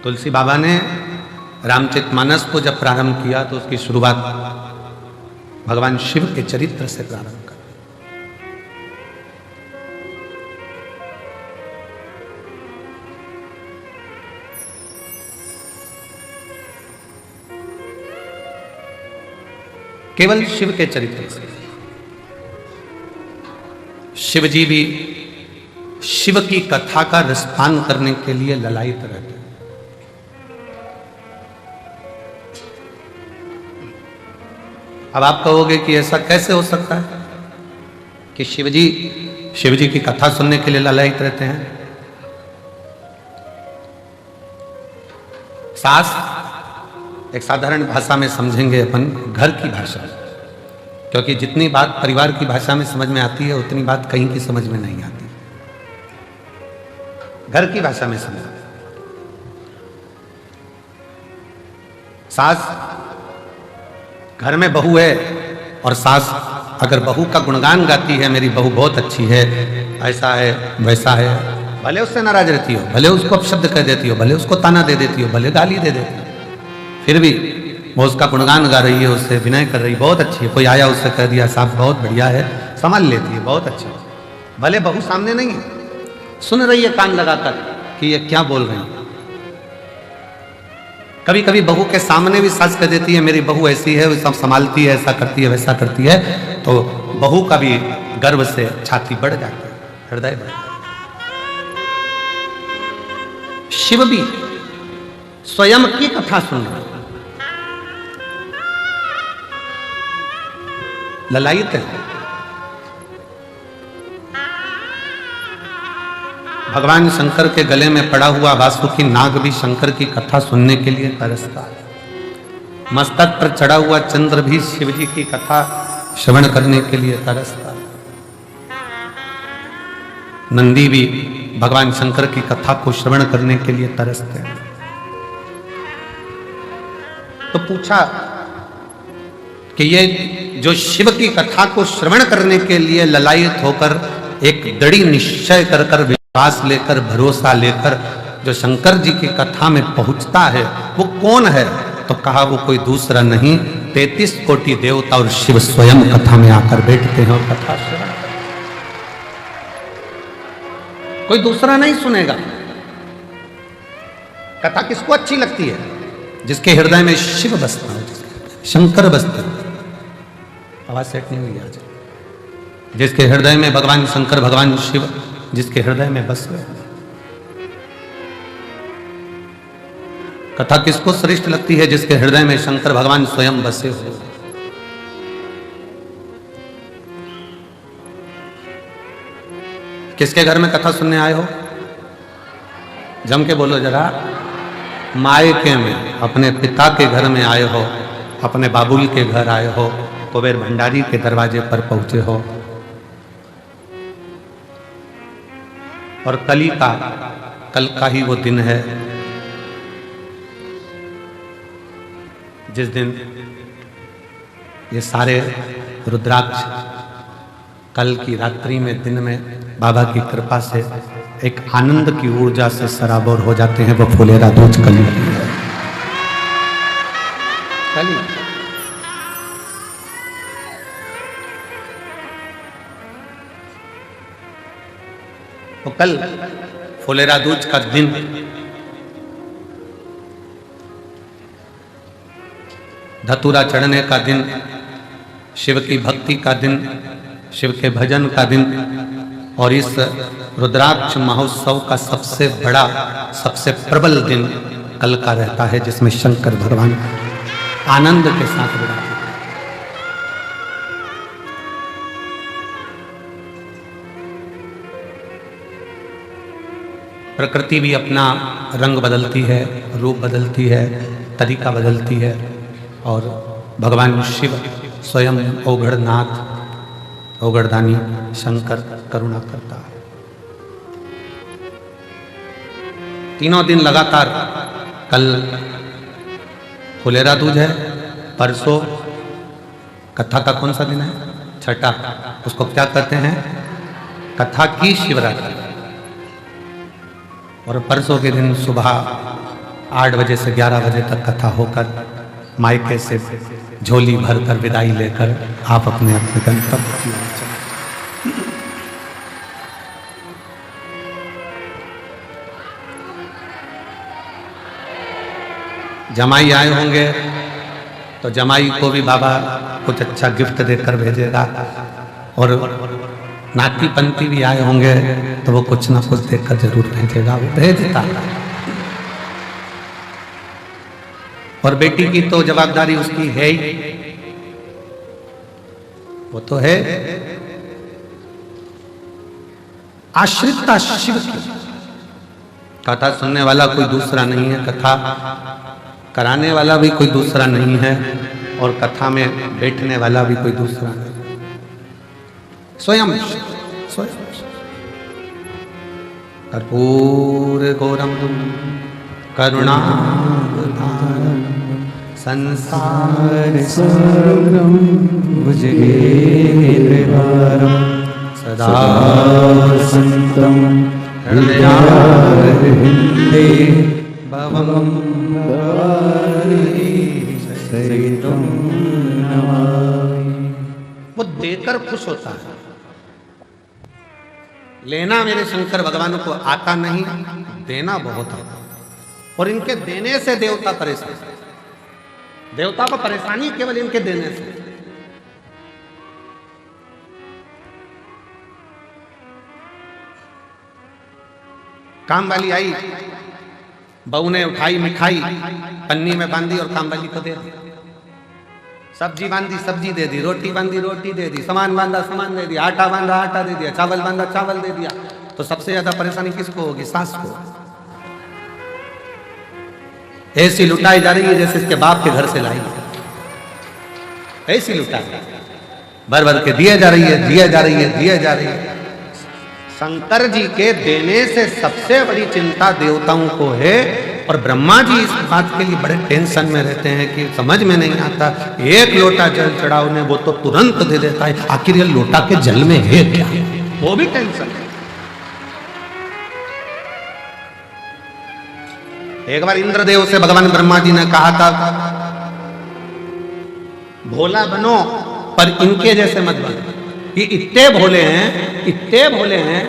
तुलसी बाबा ने रामचरितमानस को जब प्रारंभ किया तो उसकी शुरुआत भगवान शिव के चरित्र से प्रारंभ कर। केवल शिव के चरित्र से। शिव जी भी शिव की कथा का रसपान करने के लिए ललायित रहते हैं। अब आप कहोगे कि ऐसा कैसे हो सकता है कि शिव जी की कथा सुनने के लिए ललायित रहते हैं। सास एक साधारण भाषा में समझेंगे अपन, घर की भाषा, क्योंकि जितनी बात परिवार की भाषा में समझ में आती है उतनी बात कहीं की समझ में नहीं आती। घर की भाषा में समझ। सास घर में बहू है और सास अगर बहू का गुणगान गाती है, मेरी बहू बहुत अच्छी है, ऐसा है वैसा है, भले उससे नाराज रहती हो, भले उसको अपशब्द कह देती हो, भले उसको ताना दे देती हो, भले गाली दे देती हो, फिर भी वो उसका गुणगान गा रही है, उससे विनय कर रही, बहुत अच्छी है। कोई आया उससे कह दिया साहब बहुत बढ़िया है, संभाल लेती है, बहुत अच्छी है। भले बहू सामने नहीं है, सुन रही है कान लगाकर कि ये क्या बोल रहे हैं। कभी कभी बहू के सामने भी सास कह देती है मेरी बहू ऐसी है, वो सब संभालती है, ऐसा करती है वैसा करती है, तो बहू का भी गर्व से छाती बढ़ जाती है, हृदय बढ़ जाता है। शिव भी स्वयं की कथा सुन रहे, ललायित है। भगवान शंकर के गले में पड़ा हुआ वासुकी नाग भी शंकर की कथा सुनने के लिए तरसता है। मस्तक पर चढ़ा हुआ चंद्र भी शिव जी की कथा श्रवण करने के लिए तरसता है। नंदी भी भगवान शंकर की कथा को श्रवण करने के लिए तरसते हैं। तो पूछा कि ये जो शिव की कथा को श्रवण करने के लिए ललायित होकर एक दृढ़ निश्चय कर विश्वास लेकर भरोसा लेकर जो शंकर जी की कथा में पहुंचता है वो कौन है? तो कहा वो कोई दूसरा नहीं, 33 कोटि देवता और शिव स्वयं कथा में आकर बैठते हैं और कथा श्रवण। कोई दूसरा नहीं सुनेगा। कथा किसको अच्छी लगती है? जिसके हृदय में शिव बसता है, शंकर बसते हैं। आवाज सेट नहीं हुई आज। जिसके हृदय में भगवान शंकर भगवान शिव जिसके हृदय में बस गए। कथा किसको श्रेष्ठ लगती है? जिसके हृदय में शंकर भगवान स्वयं बसे हो। किसके घर में कथा सुनने आए हो? जम के बोलो जरा। मायके में अपने पिता के घर में आए हो, अपने बाबुल के घर आए हो, कुबेर भंडारी के दरवाजे पर पहुंचे हो। और कल का ही वो दिन है जिस दिन ये सारे रुद्राक्ष कल की रात्रि में दिन में बाबा की कृपा से एक आनंद की ऊर्जा से सराबोर हो जाते हैं। वो फुलेरा दूज कली है। कली तो कल फुलेरा दूज का दिन धतूरा चढ़ने का दिन, शिव की भक्ति का दिन, शिव के भजन का दिन और इस रुद्राक्ष महोत्सव का सबसे बड़ा सबसे प्रबल दिन कल का रहता है, जिसमें शंकर भगवान आनंद के साथ विराजमान। प्रकृति भी अपना रंग बदलती है, रूप बदलती है, तरीका बदलती है और भगवान शिव स्वयं ओघड़नाथ, ओघड़दानी शंकर करुणा करता है। तीनों दिन लगातार, कल फुलेरा दूज है, परसों कथा का कौन सा दिन है? छठा। उसको क्या कहते हैं? कथा की शिवरात्रि। और परसों के दिन सुबह 8 बजे से 11 बजे तक कथा होकर मायके से झोली भरकर विदाई लेकर आप अपने अपने गंतव्य की ओर चलें। जमाई आए होंगे तो जमाई को भी बाबा कुछ अच्छा गिफ्ट देकर भेजेगा, और नाती पंती भी आए होंगे तो वो कुछ ना कुछ देकर जरूर भेजेगा, वो भेजता है। और बेटी की तो जवाबदारी उसकी है ही, वो तो है आश्रिता शिव की। कथा सुनने वाला कोई दूसरा नहीं है, कथा कराने वाला भी कोई दूसरा नहीं है, और कथा में बैठने वाला भी कोई दूसरा नहीं, स्वयं कर्पूर गौरम करुणावतारम संसार सागरम भुजगेन्द्रहारम सदा संतं हृदयारविन्दे भवं सहितं नमामि। वो देकर खुश होता है। लेना मेरे शंकर भगवान को आता नहीं, देना बहुत आता। और इनके देने से देवता परेशान, देवता को परेशानी केवल इनके देने से। काम वाली आई, बहू ने उठाई मिठाई पन्नी में बांधी और काम वाली को दे दी। सब्जी बांधी सब्जी दे दी, रोटी बांधी रोटी दे दी, सामान बांधा सामान दे दिया, आटा बांधा आटा दे दिया, चावल बांधा चावल दे दिया। तो सबसे ज्यादा परेशानी किसको होगी? सास को। ऐसी लुटाई जा रही है जैसे इसके बाप के घर से लाई, ऐसी लुटाई भर भर के दिए जा रही है, दिए जा रही है, दिए जा रही है। शंकर जी के देने से सबसे बड़ी चिंता देवताओं को है, और ब्रह्मा जी इस बात के लिए बड़े टेंशन में रहते हैं कि समझ में नहीं आता। एक लोटा जल चढ़ाओ ने वो तो तुरंत दे देता है, आखिर ये लोटा के जल में है क्या, वो भी टेंशन है। एक बार इंद्रदेव से भगवान ब्रह्मा जी ने कहा था, भोला बनो पर इनके जैसे मत बनो। ये इतने भोले हैं, इतने भोले हैं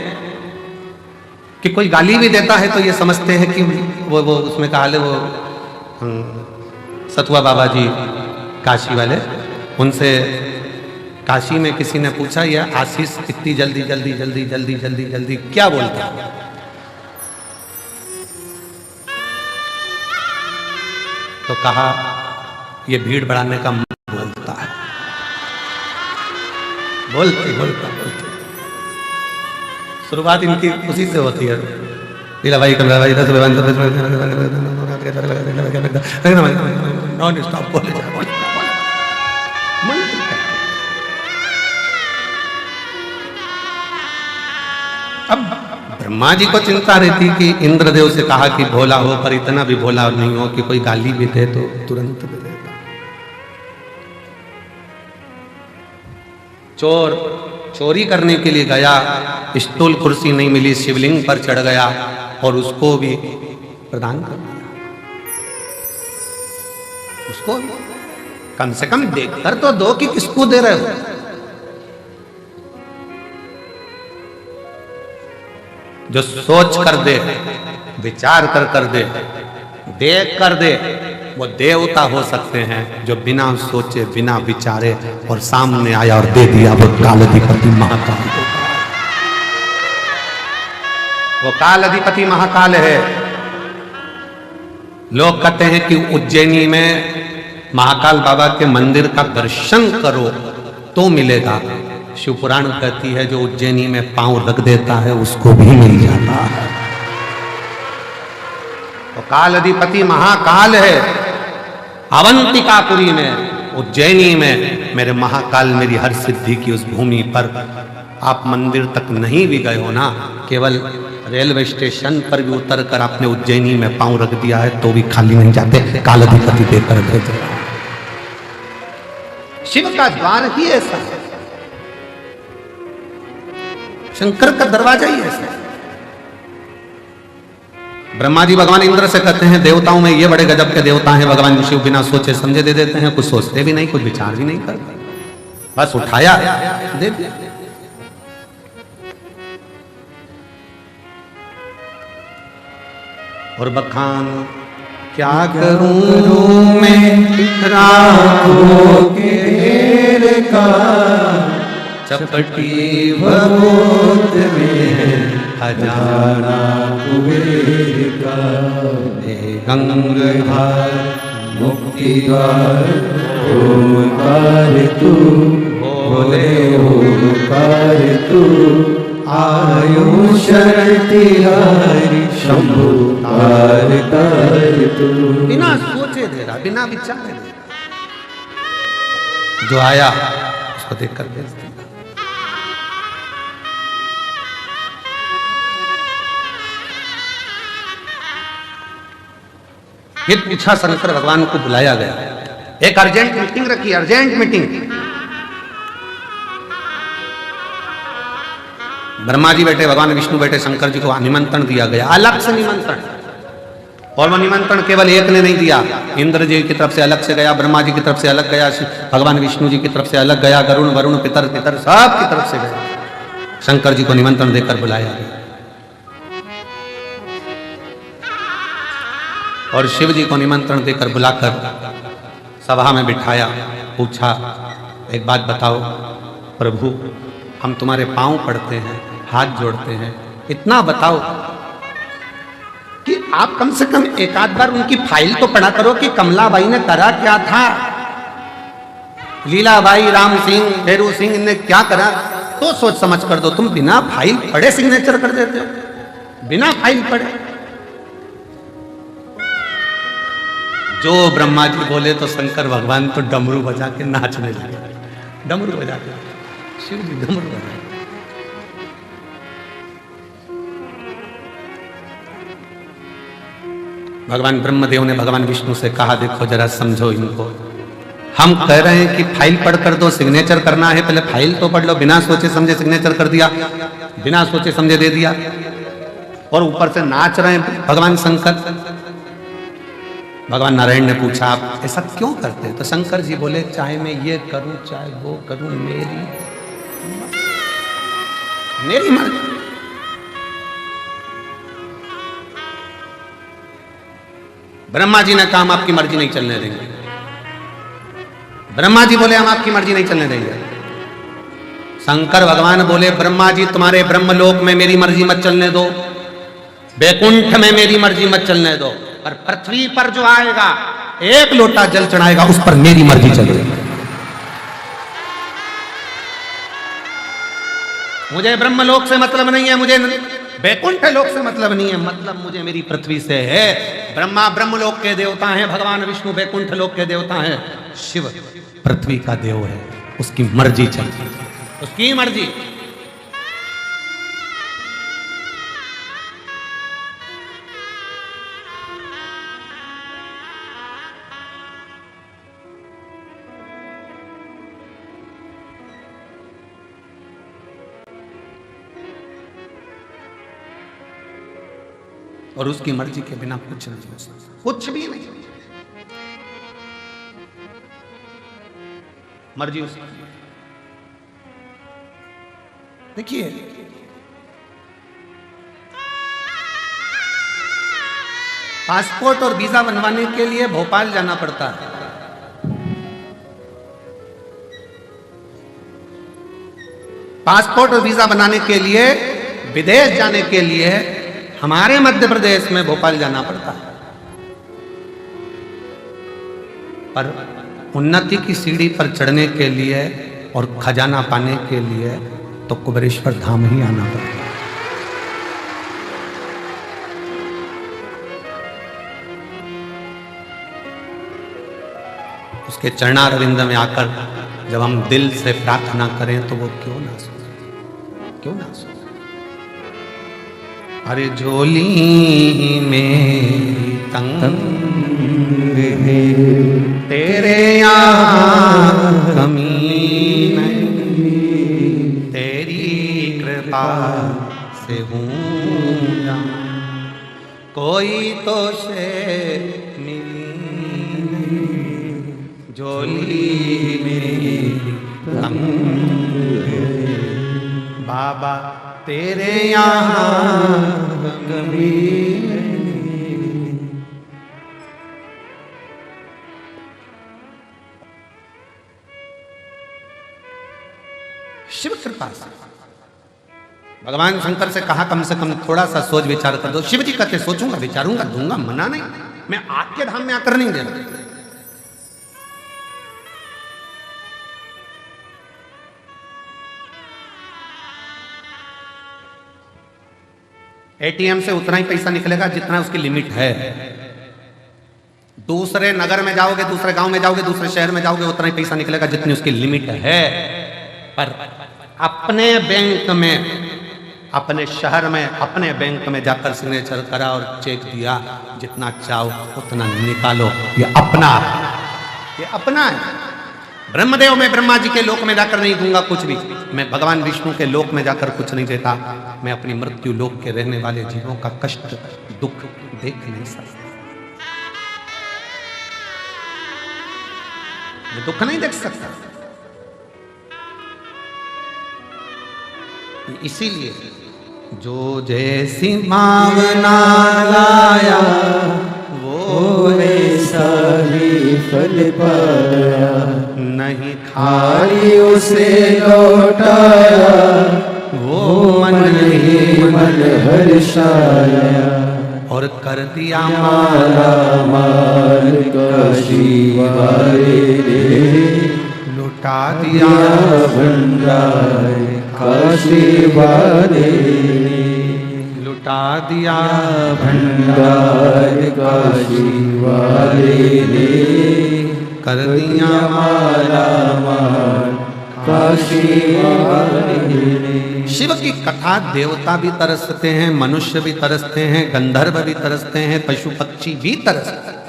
कि कोई गाली भी देता है तो ये समझते हैं कि वो उसमें कहा ले वो सतुआ बाबा जी काशी वाले, उनसे काशी में किसी ने पूछा यह आशीष इतनी जल्दी जल्दी जल्दी जल्दी जल्दी जल्दी क्या बोलता है? तो कहा ये भीड़ बढ़ाने का बोलता है, बोलते बोलता बोलते। शुरुआत इनकी उसी से होती है। लीला भाई कमला भाई नॉन स्टॉप बोले जा। अब ब्रह्मा जी को चिंता रहती कि इंद्रदेव से कहा कि भोला हो पर इतना भी भोला नहीं हो कि कोई गाली भी दे तो तुरंत दे देता। चोर चोरी करने के लिए गया, स्टूल कुर्सी नहीं मिली, शिवलिंग पर चढ़ गया और उसको भी प्रदान कर दिया। उसको कम से कम देखकर तो दो कि किसको दे रहे हो। जो सोच कर दे, विचार कर दे, देख कर दे, वो देवता हो सकते हैं। जो बिना सोचे बिना विचारे और सामने आया और दे दिया, वो कालाधिपति महाकाल। वो कालाधिपति महाकाल है। लोग कहते हैं कि उज्जैनी में महाकाल बाबा के मंदिर का दर्शन करो तो मिलेगा। शिव पुराण कहती है जो उज्जैनी में पांव रख देता है उसको भी मिल जाता है। तो कालाधिपति महाकाल है। अवंतिकापुरी में, उज्जैनी में मेरे महाकाल मेरी हर सिद्धि की उस भूमि पर। आप मंदिर तक नहीं भी गए हो ना, केवल रेलवे स्टेशन पर भी उतर कर आपने उज्जैनी में पांव रख दिया है तो भी खाली नहीं जाते, कालाधिपति देकर भेजे। शिव का द्वार ही ऐसा है, शंकर का दरवाजा ही ऐसा है। ब्रह्मा जी भगवान इंद्र से कहते हैं देवताओं में ये बड़े गजब के देवता हैं, भगवान शिव बिना सोचे समझे दे देते हैं, कुछ सोचते भी नहीं, कुछ विचार भी नहीं करते, बस उठाया दे दिया। और बखान क्या करूं मैं राहों के ढेर का, चपटी भगोत में हजारा कुबेर का, गंगाधार मुक्ति द्वार ओमकार तू, बोले ओमकार तू, आयु शरण तिहारी शंभु तार तार तू। बिना सोचे दे रहा, बिना विचारे दे रहा, जो आया उसको देखकर भेज दिया। फिर पूछा, शंकर भगवान को बुलाया गया, एक अर्जेंट मीटिंग रखी, अर्जेंट मीटिंग। ब्रह्मा जी बैठे, भगवान विष्णु बैठे, शंकर जी को निमंत्रण दिया गया, अलग से निमंत्रण। और वह निमंत्रण केवल एक ने नहीं दिया, इंद्र जी की तरफ से अलग से गया, ब्रह्मा जी की तरफ से अलग गया, भगवान विष्णु जी की तरफ से अलग गया, गरुण वरुण पितर पितर सब की तरफ से गया, शंकर जी को निमंत्रण देकर बुलाया गया। और शिव जी को निमंत्रण देकर बुलाकर सभा में बिठाया, पूछा एक बात बताओ प्रभु, हम तुम्हारे पांव पड़ते हैं, हाथ जोड़ते हैं, इतना बताओ कि आप कम से कम एक आध बार उनकी फाइल तो पढ़ा करो कि कमलाबाई ने करा क्या था, लीलाबाई, राम सिंह, फेरू सिंह ने क्या करा, तो सोच समझ कर दो। तुम बिना फाइल पढ़े सिग्नेचर कर देते हो, बिना फाइल पढ़े। जो ब्रह्मा जी बोले तो शंकर भगवान तो डमरू बजा के नाचने लगे, डमरू बजा के, शिव जी डमरू बजा। भगवान ब्रह्मदेव ने भगवान विष्णु से कहा, देखो जरा समझो इनको, हम कह रहे हैं कि फाइल पढ़ कर दो, सिग्नेचर करना है, पहले फाइल तो पढ़ लो। बिना सोचे समझे सिग्नेचर कर दिया, बिना सोचे समझे दे दिया, और ऊपर से नाच रहे हैं भगवान शंकर। भगवान नारायण ने पूछा, आप ऐसा क्यों करते हैं? तो शंकर जी बोले, चाहे मैं ये करूं चाहे वो करूं, मेरी मर्जी। ब्रह्मा जी ने कहा, हम आपकी मर्जी नहीं चलने देंगे। ब्रह्मा जी बोले, हम आपकी मर्जी नहीं चलने देंगे। शंकर भगवान बोले, ब्रह्मा जी तुम्हारे ब्रह्मलोक में मेरी मर्जी मत चलने दो, वैकुंठ में मेरी मर्जी मत चलने दो, पर पृथ्वी पर जो आएगा, एक लोटा जल चढ़ाएगा, उस पर मेरी मर्जी चलेगी। मुझे ब्रह्मलोक से मतलब नहीं है, मुझे वैकुंठ लोक से मतलब नहीं है, मतलब मुझे मेरी पृथ्वी से है। ब्रह्मा ब्रह्मलोक के देवता हैं, भगवान विष्णु वैकुंठ लोक के देवता हैं, शिव पृथ्वी का देव है, उसकी मर्जी चलती, उसकी मर्जी। और उसकी मर्जी के बिना कुछ नहीं हो सकता, कुछ भी नहीं। मर्जी उसकी। देखिए, पासपोर्ट और वीजा बनवाने के लिए भोपाल जाना पड़ता है। पासपोर्ट और वीजा बनाने के लिए, विदेश जाने के लिए हमारे मध्य प्रदेश में भोपाल जाना पड़ता है। पर उन्नति की सीढ़ी पर चढ़ने के लिए और खजाना पाने के लिए तो कुबेरेश्वर धाम ही आना पड़ता है। उसके चरणारविंद में आकर जब हम दिल से प्रार्थना करें तो वो क्यों ना सुने, क्यों ना सुने। अरे झोली में तंग है, तेरे यहाँ कमी नहीं, तेरी कृपा से हूँ, कोई तो से मिली झोली मेरी तंग है, बाबा तेरे यहाँ कभी शिव कृपा से। भगवान शंकर से कहा कम से कम थोड़ा सा सोच विचार कर दो। शिव जी कहते सोचूंगा विचारूंगा दूंगा, मना नहीं, मैं आपके धाम में आकर नहीं दे रहा। एटीएम से उतना ही पैसा निकलेगा जितना उसकी लिमिट है। दूसरे नगर में जाओगे, दूसरे गांव में जाओगे, दूसरे शहर में जाओगे, उतना ही पैसा निकलेगा जितनी उसकी लिमिट है। पर अपने बैंक में, अपने शहर में, अपने बैंक में जाकर सिग्नेचर करा और चेक दिया, जितना चाहो उतना निकालो। ये अपना है, ये अपना है। ब्रह्मदेव में ब्रह्मा जी के लोक में जाकर नहीं दूंगा कुछ भी, मैं भगवान विष्णु के लोक में जाकर कुछ नहीं देता। मैं अपनी मृत्यु लोक के रहने वाले जीवों का कष्ट दुख देख नहीं सकता, मैं दुख नहीं देख सकता। इसीलिए जो जैसी मावना लाया वो वैसा ही फल पाया, नहीं खाली उसे लौटाया, वो मन ही मन हर्षाया, और कर दिया माला माल काशी वाले ने, लुटा दिया भंडार काशी वाले ने, लुटा दिया भंडार काशी वाले ने, कर दिया माला माल काशी वाले ने। शिव की कथा देवता भी तरसते हैं, मनुष्य भी तरसते हैं, गंधर्व भी तरसते हैं, पशु पक्षी भी तरसते हैं।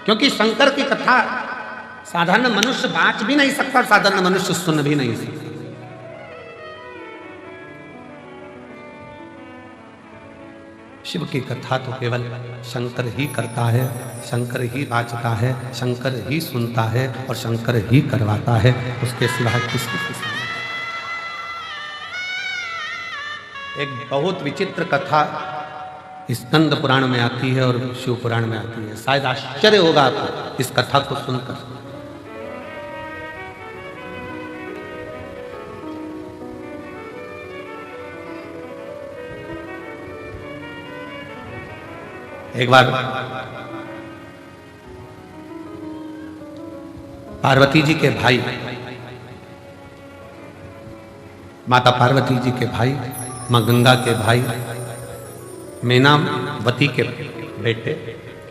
क्योंकि शंकर की कथा साधारण मनुष्य बाँच भी नहीं सकता, साधारण मनुष्य सुन भी नहीं सकता। शिव की कथा तो केवल शंकर ही करता है, शंकर ही बाँचता है, शंकर ही सुनता है और शंकर ही करवाता है, उसके सिवा किसी की। एक बहुत विचित्र कथा स्कंद पुराण में आती है और शिव पुराण में आती है। शायद आश्चर्य होगा आपको इस कथा को सुनकर। एक बार पार्वती जी के भाई, माता पार्वती जी के भाई, मां गंगा के भाई, मेनावती के बेटे,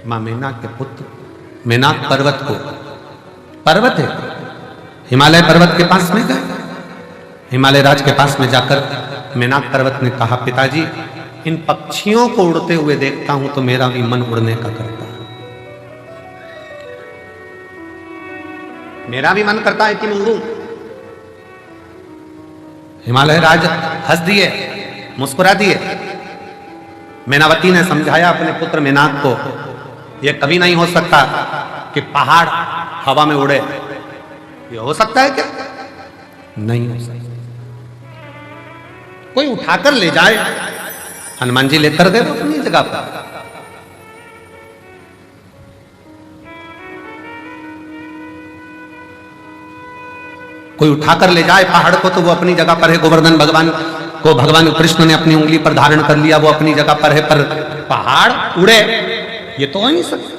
मां मेना के पुत्र, मेनाक पर्वत को, पर्वत है हिमालय पर्वत के पास में गए। हिमालय राज के पास में जाकर मेनाक पर्वत ने कहा, पिताजी इन पक्षियों को उड़ते हुए देखता हूं तो मेरा भी मन उड़ने का करता है, मेरा भी मन करता है कि मैं उड़ूं। हिमालय राज हंस दिए, मुस्कुरा दिए। मेनावती ने समझाया अपने पुत्र मेनाक को, यह कभी नहीं हो सकता कि पहाड़ हवा में उड़े। ये हो सकता है क्या? नहीं हो सकता। कोई उठाकर ले जाए। हनुमान जी लेकर गए अपनी जगह पर। कोई उठाकर ले जाए पहाड़ को तो वो अपनी जगह पर है। गोवर्धन भगवान को भगवान कृष्ण ने अपनी उंगली पर धारण कर लिया, वो अपनी जगह पर है। पर पहाड़ उड़े, ये तो हो नहीं सकता।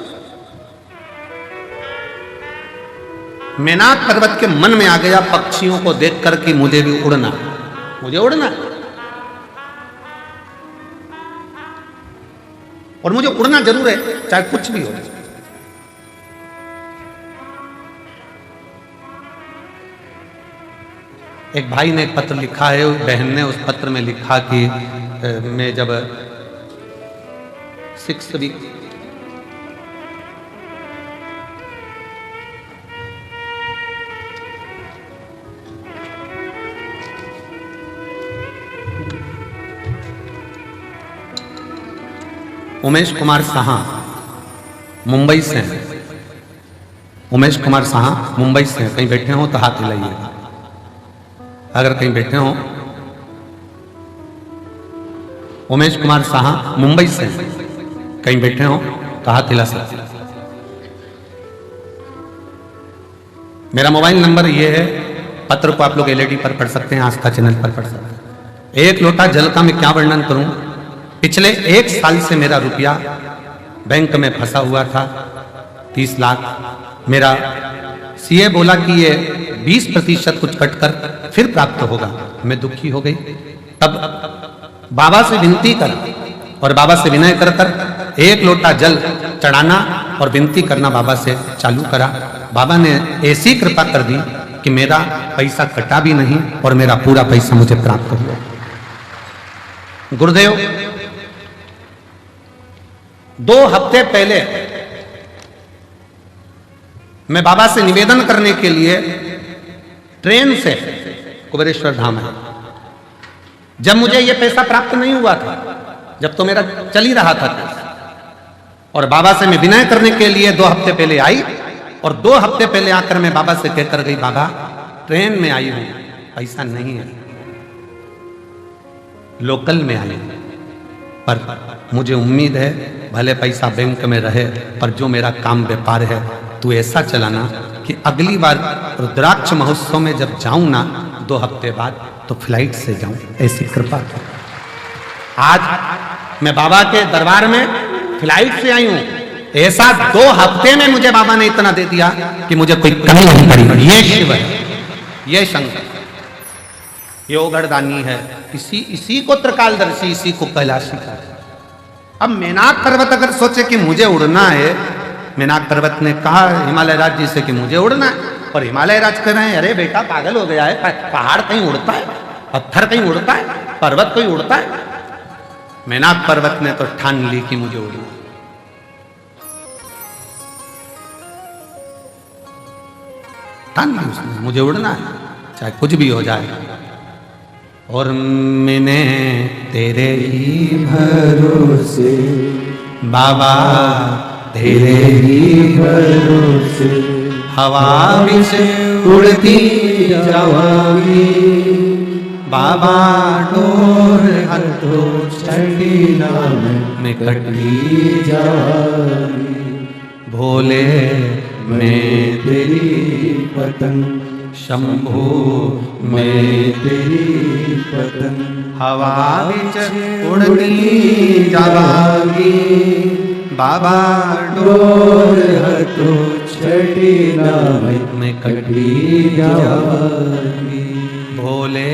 मेनाक पर्वत के मन में आ गया पक्षियों को देखकर कि मुझे भी उड़ना, मुझे उड़ना और मुझे उड़ना जरूर है, चाहे कुछ भी हो। एक भाई ने एक पत्र लिखा है, बहन ने उस पत्र में लिखा कि मैं जब 6th वीक उमेश कुमार साहा मुंबई से हैं। उमेश कुमार साहा मुंबई से हैं। कहीं बैठे हो तो हाथ हिलाइएगा, अगर कहीं बैठे हो। उमेश कुमार साहा मुंबई से हैं, कहीं बैठे हो तो हाथ हिला सकते। मेरा मोबाइल नंबर ये है, पत्र को आप लोग एलईडी पर पढ़ सकते हैं, आस्था चैनल पर पढ़ सकते हैं। एक लोटा जल का मैं क्या वर्णन करूं। पिछले 1 साल से मेरा रुपया बैंक में फंसा हुआ था, 30 लाख। मेरा सीए बोला कि ये 20% कुछ कटकर फिर प्राप्त होगा। मैं दुखी हो गई। तब बाबा से विनती करा और बाबा से विनय कर कर 1 लोटा जल चढ़ाना और विनती करना बाबा से चालू करा। बाबा ने ऐसी कृपा कर दी कि मेरा पैसा कटा भी नहीं और मेरा पूरा पैसा मुझे प्राप्त हुआ। गुरुदेव 2 हफ्ते पहले मैं बाबा से निवेदन करने के लिए ट्रेन से कुबेरेश्वर धाम है। जब मुझे यह पैसा प्राप्त नहीं हुआ था, जब तो मेरा चल ही रहा था, और बाबा से मैं विनय करने के लिए 2 हफ्ते पहले आई, और 2 हफ्ते पहले आकर मैं बाबा से कहकर गई, बाबा ट्रेन में आई हूं, पैसा नहीं है, लोकल में आई हूं, पर मुझे उम्मीद है भले पैसा बैंक में रहे, पर जो मेरा काम व्यापार है तू ऐसा चलाना कि अगली बार रुद्राक्ष महोत्सव में जब जाऊं ना 2 हफ्ते बाद, तो फ्लाइट से जाऊं, ऐसी कृपा कर। आज मैं बाबा के दरबार में फ्लाइट से आई हूं। ऐसा 2 हफ्ते में मुझे बाबा ने इतना दे दिया कि मुझे कोई कमी नहीं पड़ी। ये शिव है, ये शंकर, ये ओगढ़दानी है, इसी को त्रिकालदर्शी, इसी को कैलाशी का। अब मेनाक पर्वत अगर सोचे कि मुझे उड़ना है, मेनाक पर्वत ने कहा हिमालय राज जी से कि मुझे उड़ना है, और हिमालय राज कह रहे हैं अरे बेटा पागल हो गया है, पहाड़ कहीं उड़ता है, पत्थर कहीं उड़ता है, पर्वत कहीं उड़ता है। मेनाक पर्वत ने तो ठान ली कि मुझे उड़ना, ठान ली उसने, मुझे उड़ना है चाहे कुछ भी हो जाए। और मैंने तेरे ही भरोसे बाबा, तेरे ही भरोसे हवा विच उड़ती जावांगी। बाबा डोर हथों छड़ी नाम में कटी जावांगी। भोले मैं तेरी पतंग, शंभू मैं तेरी पतंग, हवा विच उड़ती जावांगी। बाबा डोर हथों छड़ी नाम में कटी जावांगी। भोले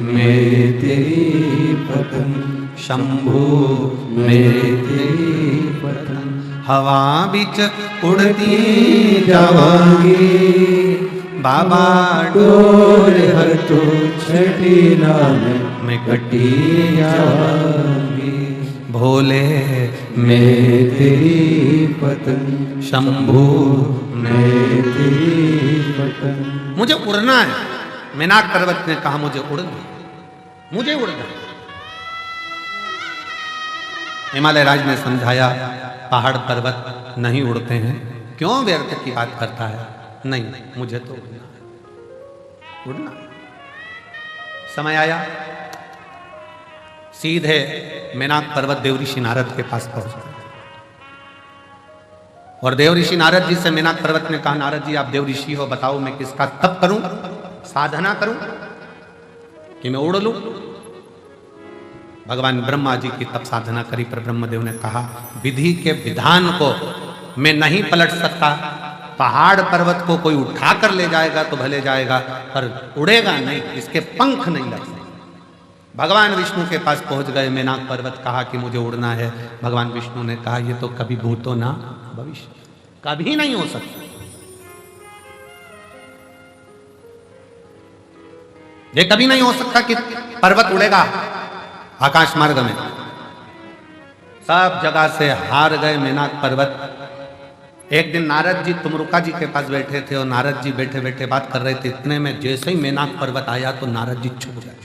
मैं तेरी पतंग, शंभू मैं तेरी पतंग, हवा बिच उड़ती जावांगी। बाबा डोर हथों छड़ी नाम में कटी जावांगी। भोले मैं तेरी पतंग, शंभू मैं तेरी पतंग। मुझे उड़ना है। मेनाक पर्वत ने कहा मुझे उड़ना, मुझे उड़ना। हिमालय राज ने समझाया पहाड़ पर्वत नहीं उड़ते हैं, क्यों व्यर्थ की बात करता है। नहीं, मुझे तो उड़ना है, उड़ना। समय आया, सीधे मेनाक पर्वत देव ऋषि नारद के पास पहुंच गए। और देव ऋषि नारद जी से मेनाक पर्वत ने कहा, नारद जी आप देव ऋषि हो, बताओ मैं किसका तप करूं, साधना करूं कि मैं उड़ लूं। भगवान ब्रह्मा जी की तप साधना करी, पर ब्रह्मदेव ने कहा विधि के विधान को मैं नहीं पलट सकता। पहाड़ पर्वत को कोई उठा कर ले जाएगा तो भले जाएगा, पर उड़ेगा नहीं, इसके पंख नहीं लग सकते। भगवान विष्णु के पास पहुंच गए। मेनाक पर्वत कहा कि मुझे उड़ना है। भगवान विष्णु ने कहा ये तो कभी भूतो ना भविष्य, कभी नहीं हो सकता। ये कभी नहीं हो सकता कि पर्वत उड़ेगा आकाश मार्ग में। सब जगह से हार गए मेनाक पर्वत। एक दिन नारद जी तुमरुका जी के पास बैठे थे और नारद जी बैठे बैठे बात कर रहे थे। इतने में जैसे ही मेनाक पर्वत आया तो नारद जी छुप गए।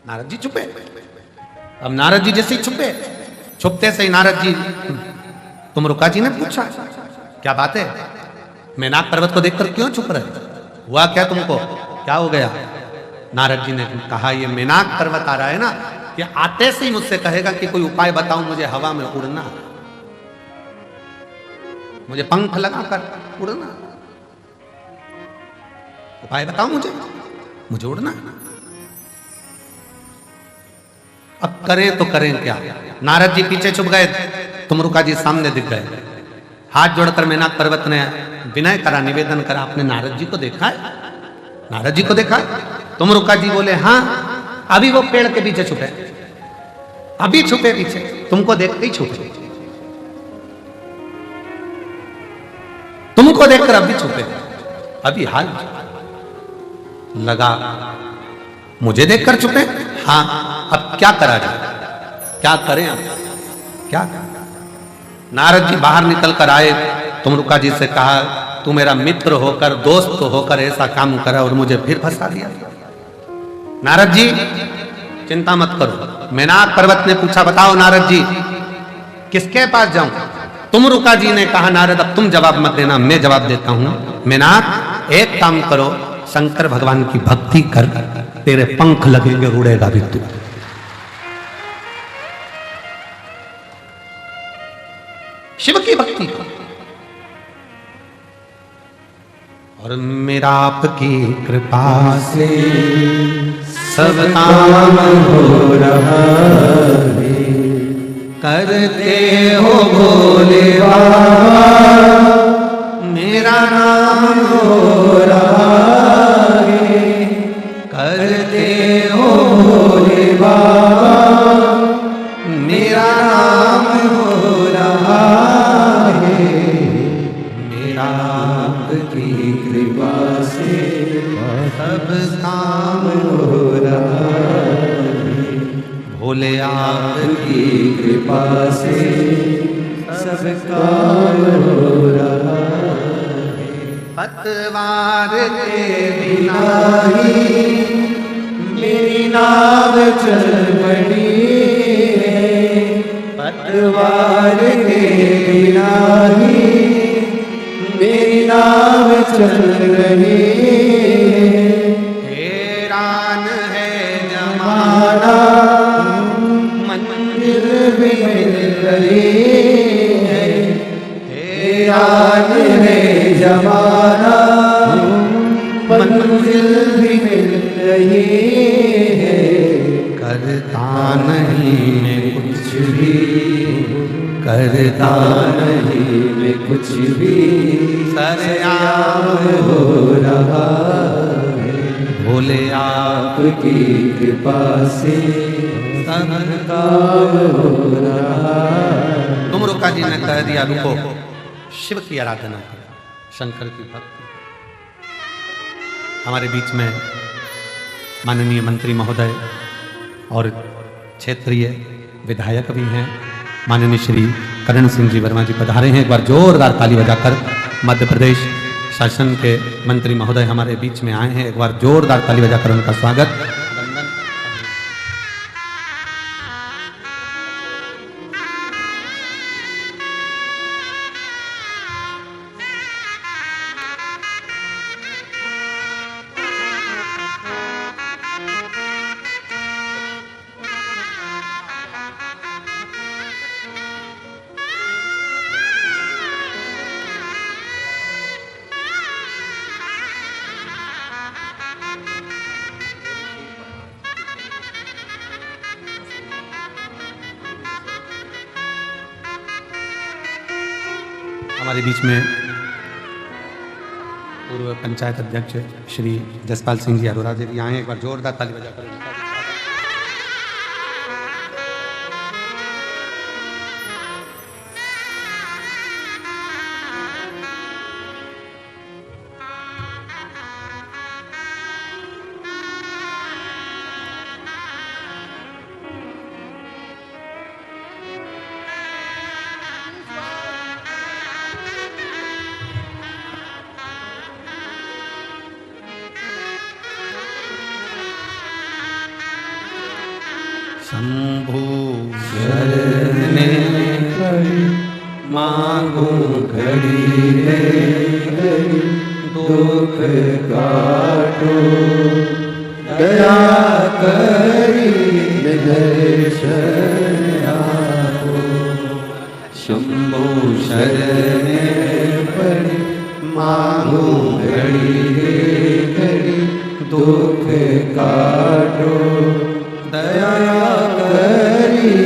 नारद जी छुपे। अब नारद जी जैसे ही छुपे, छुपते से ही नारद जी, तुम रुका जी ने पूछा क्या बात है, मेनाक पर्वत को देखकर क्यों छुप रहे, हुआ क्या तुमको, क्या हो गया। नारद जी ने कहा ये मेनाक पर्वत आ रहा है ना, कि आते से ही मुझसे कहेगा कि कोई उपाय बताओ मुझे हवा में उड़ना, मुझे पंख लगाकर उड़ना, उपाय बताओ मुझे उड़ना। अब करें तो करें क्या। नारद जी पीछे छुप गए, तुमरुका जी सामने दिख गए। हाथ जोड़कर मेनाक पर्वत ने विनय करा, निवेदन करा, आपने नारद जी को देखा है, नारद जी को देखा है। तुमरुका जी बोले हाँ, अभी वो पेड़ के पीछे छुपे, अभी छुपे पीछे, तुमको देखते ही छुपे, तुमको देखकर अभी छुपे, अभी हाल लगा, मुझे देखकर छुपे। हाँ, अब क्या करा जाए, क्या करें अब, क्या। नारद जी बाहर निकल कर आए, तुमरुका जी से कहा तू मेरा मित्र होकर, दोस्त होकर ऐसा काम करा और मुझे फिर फंसा दिया। नारद जी चिंता मत करो। मेनाक पर्वत ने पूछा बताओ नारद जी किसके पास जाऊं। तुमरुका जी ने कहा नारद अब तुम जवाब मत देना, मैं जवाब देता हूं। मेनाक एक काम करो, शंकर भगवान की भक्ति कर, तेरे पंख लगेंगे, उड़ेगा भी तू। शिव की भक्ति कर। और मेरा आपकी कृपा से सब काम हो रहा है, करते हो भोले बाबा मेरा नाम हो रहा है, करते हो भोले बाबा मेरा नाम हो रहा है, मेरा आपकी कृपा से सब काम हो रहा है, भोले आपकी कृपा से सब काम हो रहा है। पतवार के बिना ही मेरी नाव चल पड़ी है, पतवार के बिना ही मेरी नाव चल रही है, हैरान है जमाना मंजिल भी मिल रही है, हैरान है जमाना मंजिल भी मिल रही है, करता नहीं मैं कुछ भी, करता नहीं मैं कुछ भी, सरेआम हो रहा है, भोले आपकी कृपा से सब काम हो रहा है। तुमरुका जी ने कह दिया रुको, शिव की आराधना करो, शंकर की भक्ति। हमारे बीच में माननीय मंत्री महोदय और क्षेत्रीय विधायक भी हैं, माननीय श्री करण सिंह जी वर्मा जी पधारे हैं। एक बार जोरदार ताली बजाकर मध्य प्रदेश शासन के मंत्री महोदय हमारे बीच में आए हैं, एक बार जोरदार ताली बजाकर उनका स्वागत। हमारे बीच में पूर्व पंचायत अध्यक्ष श्री जसपाल सिंह जी अरोरा जी आए हैं, एक बार जोरदार ताली बजाकर उनका शंभो शरणे पड़ी, मांगू घड़ी रे घड़ी, दुख काटो दया करी दर्शन आपो। शंभो शरणे पड़ी, मांगू घड़ी रे घड़ी, दुख काटो दया करी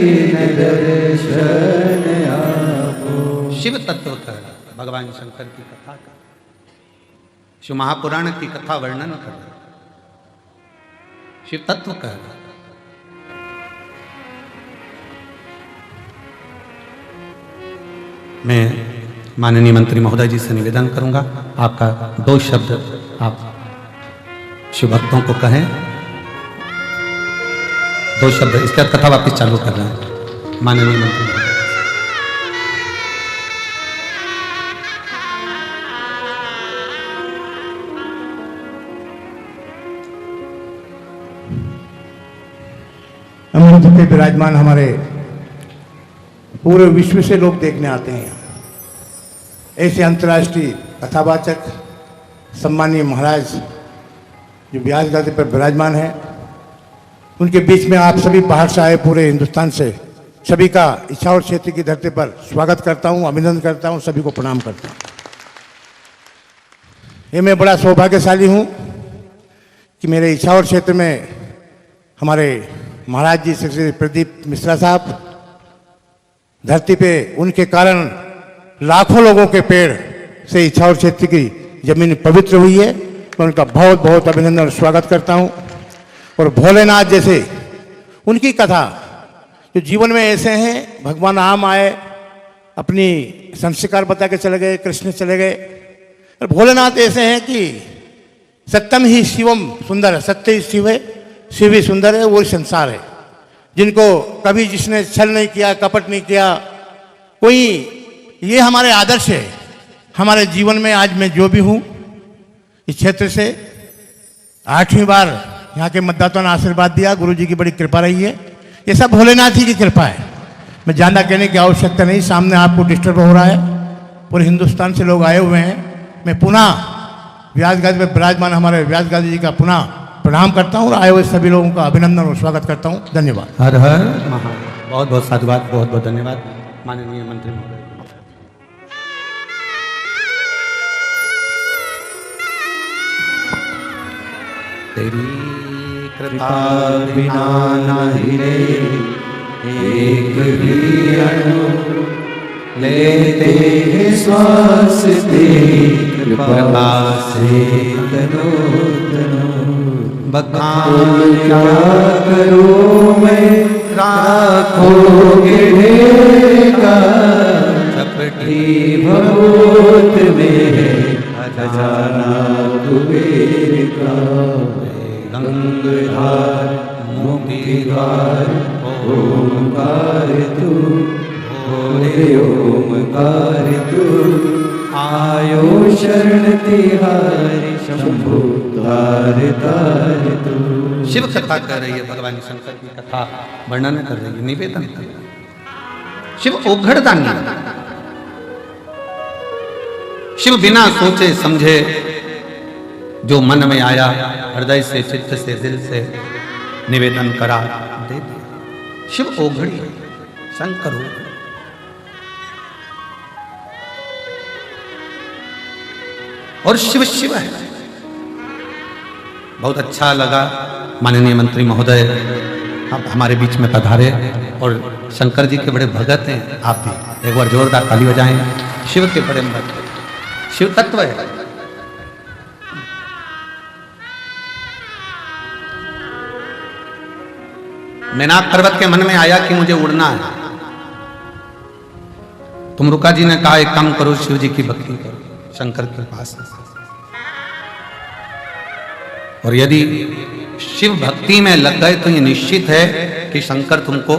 दर्शन आपो। शिव तत्व कर भगवान शंकर की कथा कर, शिव महापुराण की कथा वर्णन कर, शिव तत्व कर। मैं माननीय मंत्री महोदय जी से निवेदन करूंगा, आपका 2 शब्द आप शिव भक्तों को कहें, 2 शब्द, इसके बाद कथा वापस चालू कर रहे हैं। माननीय मंत्री महोदय। मंच पे विराजमान हमारे पूरे विश्व से लोग देखने आते हैं। ऐसे अंतर्राष्ट्रीय कथावाचक सम्मानीय महाराज जो व्यास गादी पर विराजमान हैं, उनके बीच में आप सभी बाहर से आए पूरे हिंदुस्तान से सभी का इछावर क्षेत्र की धरती पर स्वागत करता हूं, अभिनंदन करता हूं, सभी को प्रणाम करता हूं। ये मैं बड़ा सौभाग्यशाली हूं कि मेरे इछावर क्षेत्र में हमारे महाराज जी श्री प्रदीप मिश्रा साहब, धरती पे उनके कारण लाखों लोगों के पेड़ से इछावर क्षेत्र की जमीन पवित्र हुई है। मैं उनका बहुत बहुत अभिनंदन और स्वागत करता हूं। और भोलेनाथ जैसे उनकी कथा जो जीवन में ऐसे हैं, भगवान राम आए अपनी संस्कार बता के चले गए, कृष्ण चले गए, और भोलेनाथ ऐसे हैं कि सत्यम ही शिवम सुंदर है, सत्य ही शिव है, शिव ही सुंदर है, वो ही संसार है। जिनको कभी जिसने छल नहीं किया, कपट नहीं किया कोई, ये हमारे आदर्श है हमारे जीवन में। आज मैं जो भी हूँ इस क्षेत्र से 8वीं बार यहाँ के मतदाताओं ने आशीर्वाद दिया, गुरु जी की बड़ी कृपा रही है। ये सब भोलेनाथ ही की कृपा है, मैं ज़्यादा कहने की आवश्यकता नहीं। सामने आपको डिस्टर्ब हो रहा है, पूरे हिंदुस्तान से लोग आए हुए हैं। मैं पुनः व्यास गादी में विराजमान हमारे व्यास गादी जी का पुनः प्रणाम करता हूँ और आए हुए सभी लोगों का अभिनंदन और स्वागत करता हूँ। धन्यवाद। हर हर महादेव। बहुत बहुत साधुवाद, बहुत बहुत धन्यवाद माननीय मंत्री महोदय। तेरी कृपा बिना नहीं रे एक भी अणु, लेते हैं श्वास तेरी कृपा से तनो तनो। बखान क्या करूं मैं राखोगे ढेका, चपटी भगवत में खजाना कुबेर का। गंगाधार मुक्तिधार ओमकार तू, भोले ओमकार तू, आयो शरण तिहारी शंभु तार तार तू। शिव कथा कर रही है, भगवान शंकर की कथा वर्णन कर रही है, निवेदन कर रही है। शिव ओघड़दानी, शिव बिना सोचे समझे जो मन में आया हृदय से, चित्त से, दिल से निवेदन करा दे दिया। शिव ओघड़ी, शंकर ओघड़ी। और शिव शिव है। बहुत अच्छा लगा माननीय मंत्री महोदय आप हमारे बीच में पधारे, और शंकर जी के बड़े भगत हैं आप भी। एक बार जोरदार ताली बजाएं। शिव के बड़े भक्त, शिव तत्व है। मैनाक पर्वत के मन में आया कि मुझे उड़ना है। तुमरुका जी ने कहा एक काम करो, शिव जी की भक्ति करो शंकर के पास। और यदि शिव भक्ति में लग गए तो ये निश्चित है कि शंकर तुमको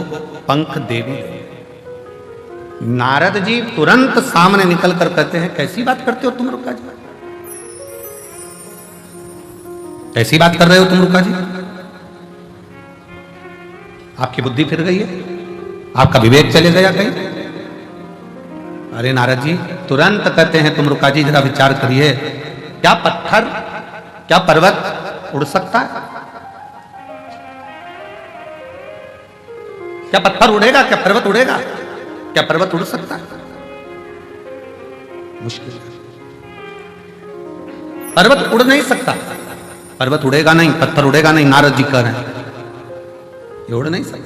पंख दे भी देंगे। नारद जी तुरंत सामने निकल कर कहते हैं कैसी बात करते हो तुम रुका जी, कैसी बात कर रहे हो तुम रुका जी, आपकी बुद्धि फिर गई है, आपका विवेक चले गया कहीं? अरे नारद जी तुरंत कहते हैं तुम रुका जी जरा विचार करिए, क्या पत्थर क्या पर्वत उड़ सकता है? क्या पत्थर उड़ेगा? क्या पर्वत उड़ेगा? क्या पर्वत उड़ सकता है? मुश्किल है। पर्वत उड़ नहीं सकता, पर्वत उड़ेगा नहीं, पत्थर उड़ेगा नहीं, नारद जी कह रहे हैं ये उड़ नहीं सकता।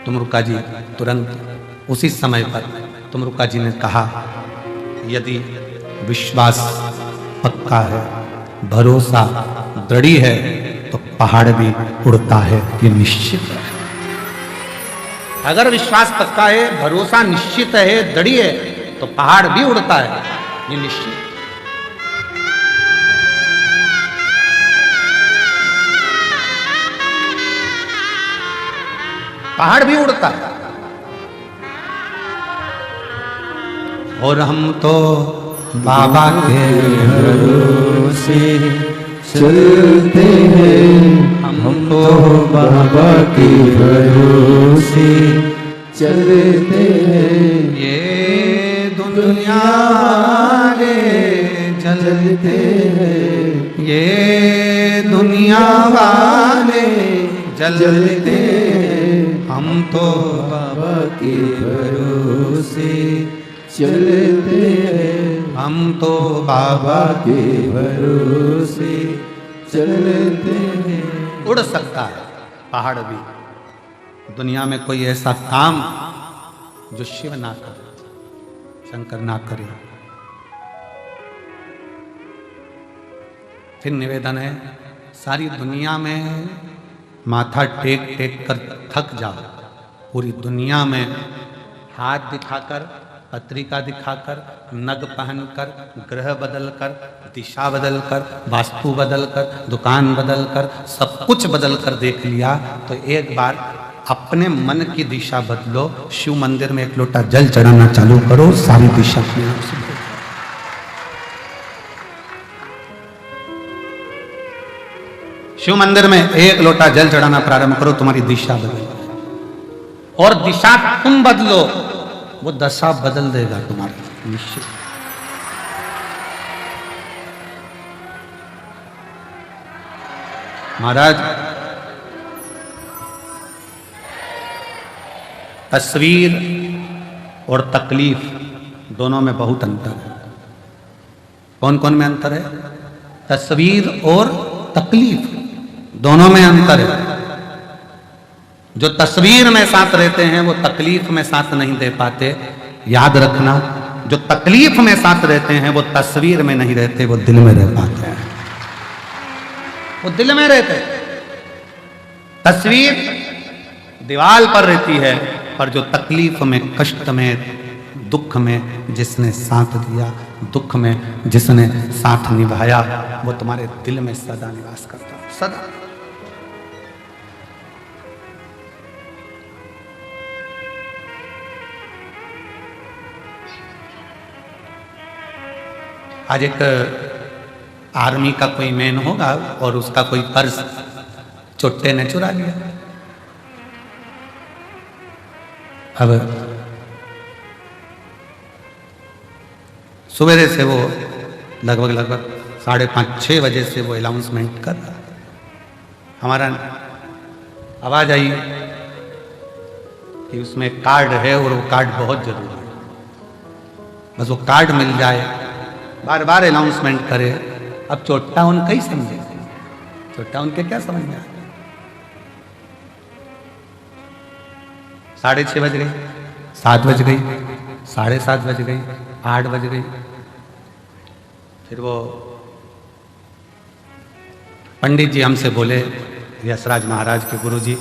तुम रुका जी तुरंत उसी समय पर तुम रुका जी ने कहा यदि विश्वास पक्का है, भरोसा दृढ़ है तो पहाड़ भी उड़ता है, ये निश्चित है। अगर विश्वास पक्का है, भरोसा निश्चित है, दृढ़ है तो पहाड़ भी उड़ता है, ये निश्चित। पहाड़ भी उड़ता है। और हम तो बाबा के भरोसे चलते हैं, हम तो बाबा के भरोसे चलते हैं। ये दुनिया वाले जलते हैं, ये दुनिया वाले जलते हैं, हम तो बाबा के भरोसे चलते हैं, हम तो बाबा के भरोसे चलते हैं। उड़ सकता है पहाड़ भी। दुनिया में कोई ऐसा काम जो शिव ना करे, शंकर ना करे। फिर निवेदन है सारी दुनिया में माथा टेक टेक कर थक जाओ, पूरी दुनिया में हाथ दिखाकर, पत्रिका दिखाकर, नग पहनकर, ग्रह बदलकर, दिशा बदलकर, वास्तु बदलकर, दुकान बदलकर, सब कुछ बदलकर देख लिया तो एक बार अपने मन की दिशा बदलो। शिव मंदिर में एक लोटा जल चढ़ाना चालू करो, सारी दिशा अपने आप से बदल। शिव मंदिर में एक लोटा जल चढ़ाना प्रारंभ करो, तुम्हारी दिशा बदल। और दिशा तुम बदलो, वो दशा बदल देगा तुम्हारी, निश्चित। महाराज तस्वीर और तकलीफ दोनों में बहुत अंतर है। कौन कौन में अंतर है? तस्वीर और तकलीफ दोनों में अंतर है। जो तस्वीर में साथ रहते हैं वो तकलीफ में साथ नहीं दे पाते, याद रखना। जो तकलीफ में साथ रहते हैं वो तस्वीर में नहीं रहते, वो दिल में रह पाते हैं, वो दिल में रहते हैं। तस्वीर दीवार पर रहती है, पर जो तकलीफ में, कष्ट में, दुख में जिसने साथ दिया, दुख में जिसने साथ निभाया, वो तुम्हारे दिल में सदा निवास करता है, सदा। आज एक आर्मी का कोई मैन होगा और उसका कोई पर्स चुट्टे ने चुरा लिया। अब सवेरे से वो लगभग 5:30-6 बजे से वो अनाउंसमेंट कर रहा। हमारा आवाज आई कि उसमें कार्ड है और वो कार्ड बहुत जरूरी है, बस वो कार्ड मिल जाए। बार बार अनाउंसमेंट करे। अब चोट्टा उन कई समझे, चोट्टा उनके क्या समझ में आया। 6:30 बज गई, 7 बज गई, 7:30 बज गई, 8 बज गई। फिर वो पंडित जी हमसे बोले, यशराज महाराज के गुरु जी,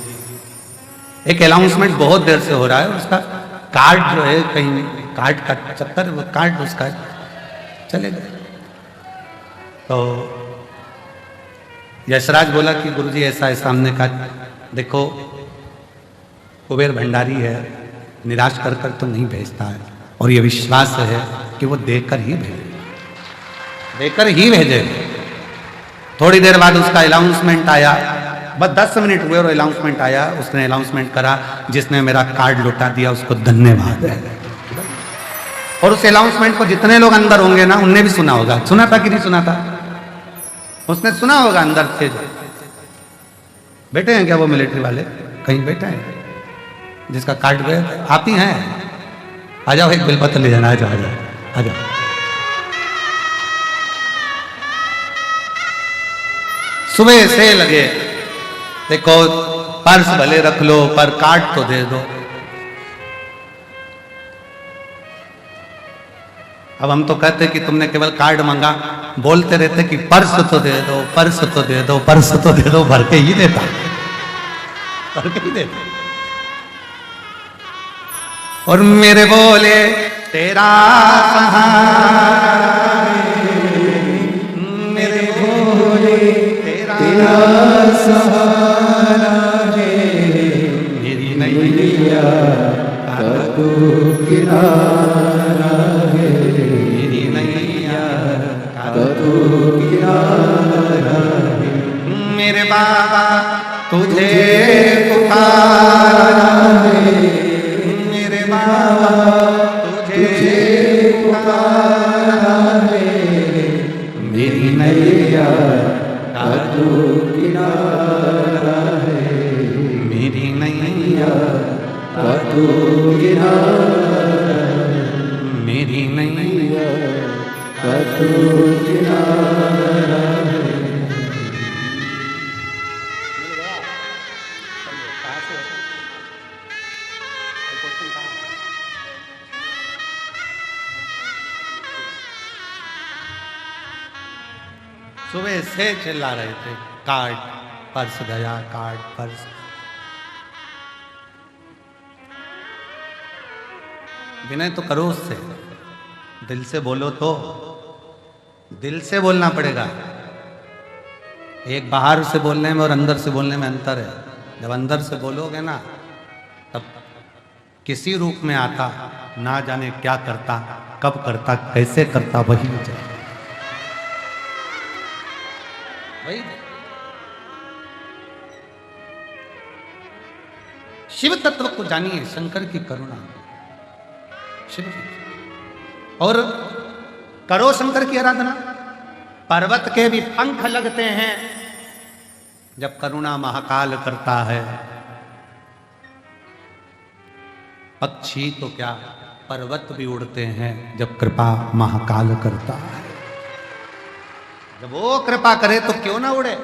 एक अनाउंसमेंट बहुत देर से हो रहा है, उसका कार्ड जो है कहीं, कार्ड का चक्कर, वो कार्ड उसका चले गए। तो यशराज बोला कि गुरुजी ऐसा ऐसा। हमने कहा देखो कुबेर भंडारी है, निराश कर कर तो नहीं भेजता है, और ये विश्वास है कि वो देकर ही भेजे, देकर ही भेजे। थोड़ी देर बाद उसका अनाउंसमेंट आया, बस 10 मिनट हुए और अनाउंसमेंट आया, उसने अनाउंसमेंट करा, जिसने मेरा कार्ड लौटा दिया उसको धन्यवाद है। और उस अनाउंसमेंट को जितने लोग अंदर होंगे ना, उनने भी सुना होगा। सुना था कि नहीं सुना था? उसने सुना होगा अंदर थे। बैठे हैं क्या वो मिलिट्री वाले? कहीं बैठे हैं जिसका कार्ड गया? आप ही हैं? आ जाओ, एक बिलपत्र ले जाना। आ जाओ, आ जाओ, आ जाओ। सुबह से लगे, देखो पर्स भले रख लो पर कार्ड तो दे दो। अब हम तो कहते कि तुमने केवल कार्ड मांगा, बोलते रहते कि पर्स तो दे दो, पर्स तो दे दो, पर्स तो दे दो, भर के ही देता, भर के ही देता। और मेरे बोले तेरा सहारा, मेरे बोले तेरा सहारा है, मेरी नैया का तू किनारा है, मेरी नैया का तू किनारा है, मेरे बाबा तुझे पुकारा है, मेरे बाबा तुझे पुकारा है, मेरी नैया का तू किनारा है, मेरी नैया का तू किनारा है, मेरी नैया का तू किनारा है। सुबह से चिल्ला रहे थे, कार्ड पर्स गया, कार्ड पर्स। विनय तो करो उससे, दिल से बोलो, तो दिल से बोलना पड़ेगा। एक बाहर से बोलने में और अंदर से बोलने में अंतर है। जब अंदर से बोलोगे ना, तब किसी रूप में आता, ना जाने क्या करता, कब करता, कैसे करता, वही मुझे भाई। शिव तत्व को जानिए, शंकर की करुणा, शिव की। और करो शंकर की आराधना। पर्वत के भी पंख लगते हैं जब करुणा महाकाल करता है। पक्षी तो क्या, पर्वत भी उड़ते हैं जब कृपा महाकाल करता है। जब वो कृपा करे तो क्यों ना उड़े।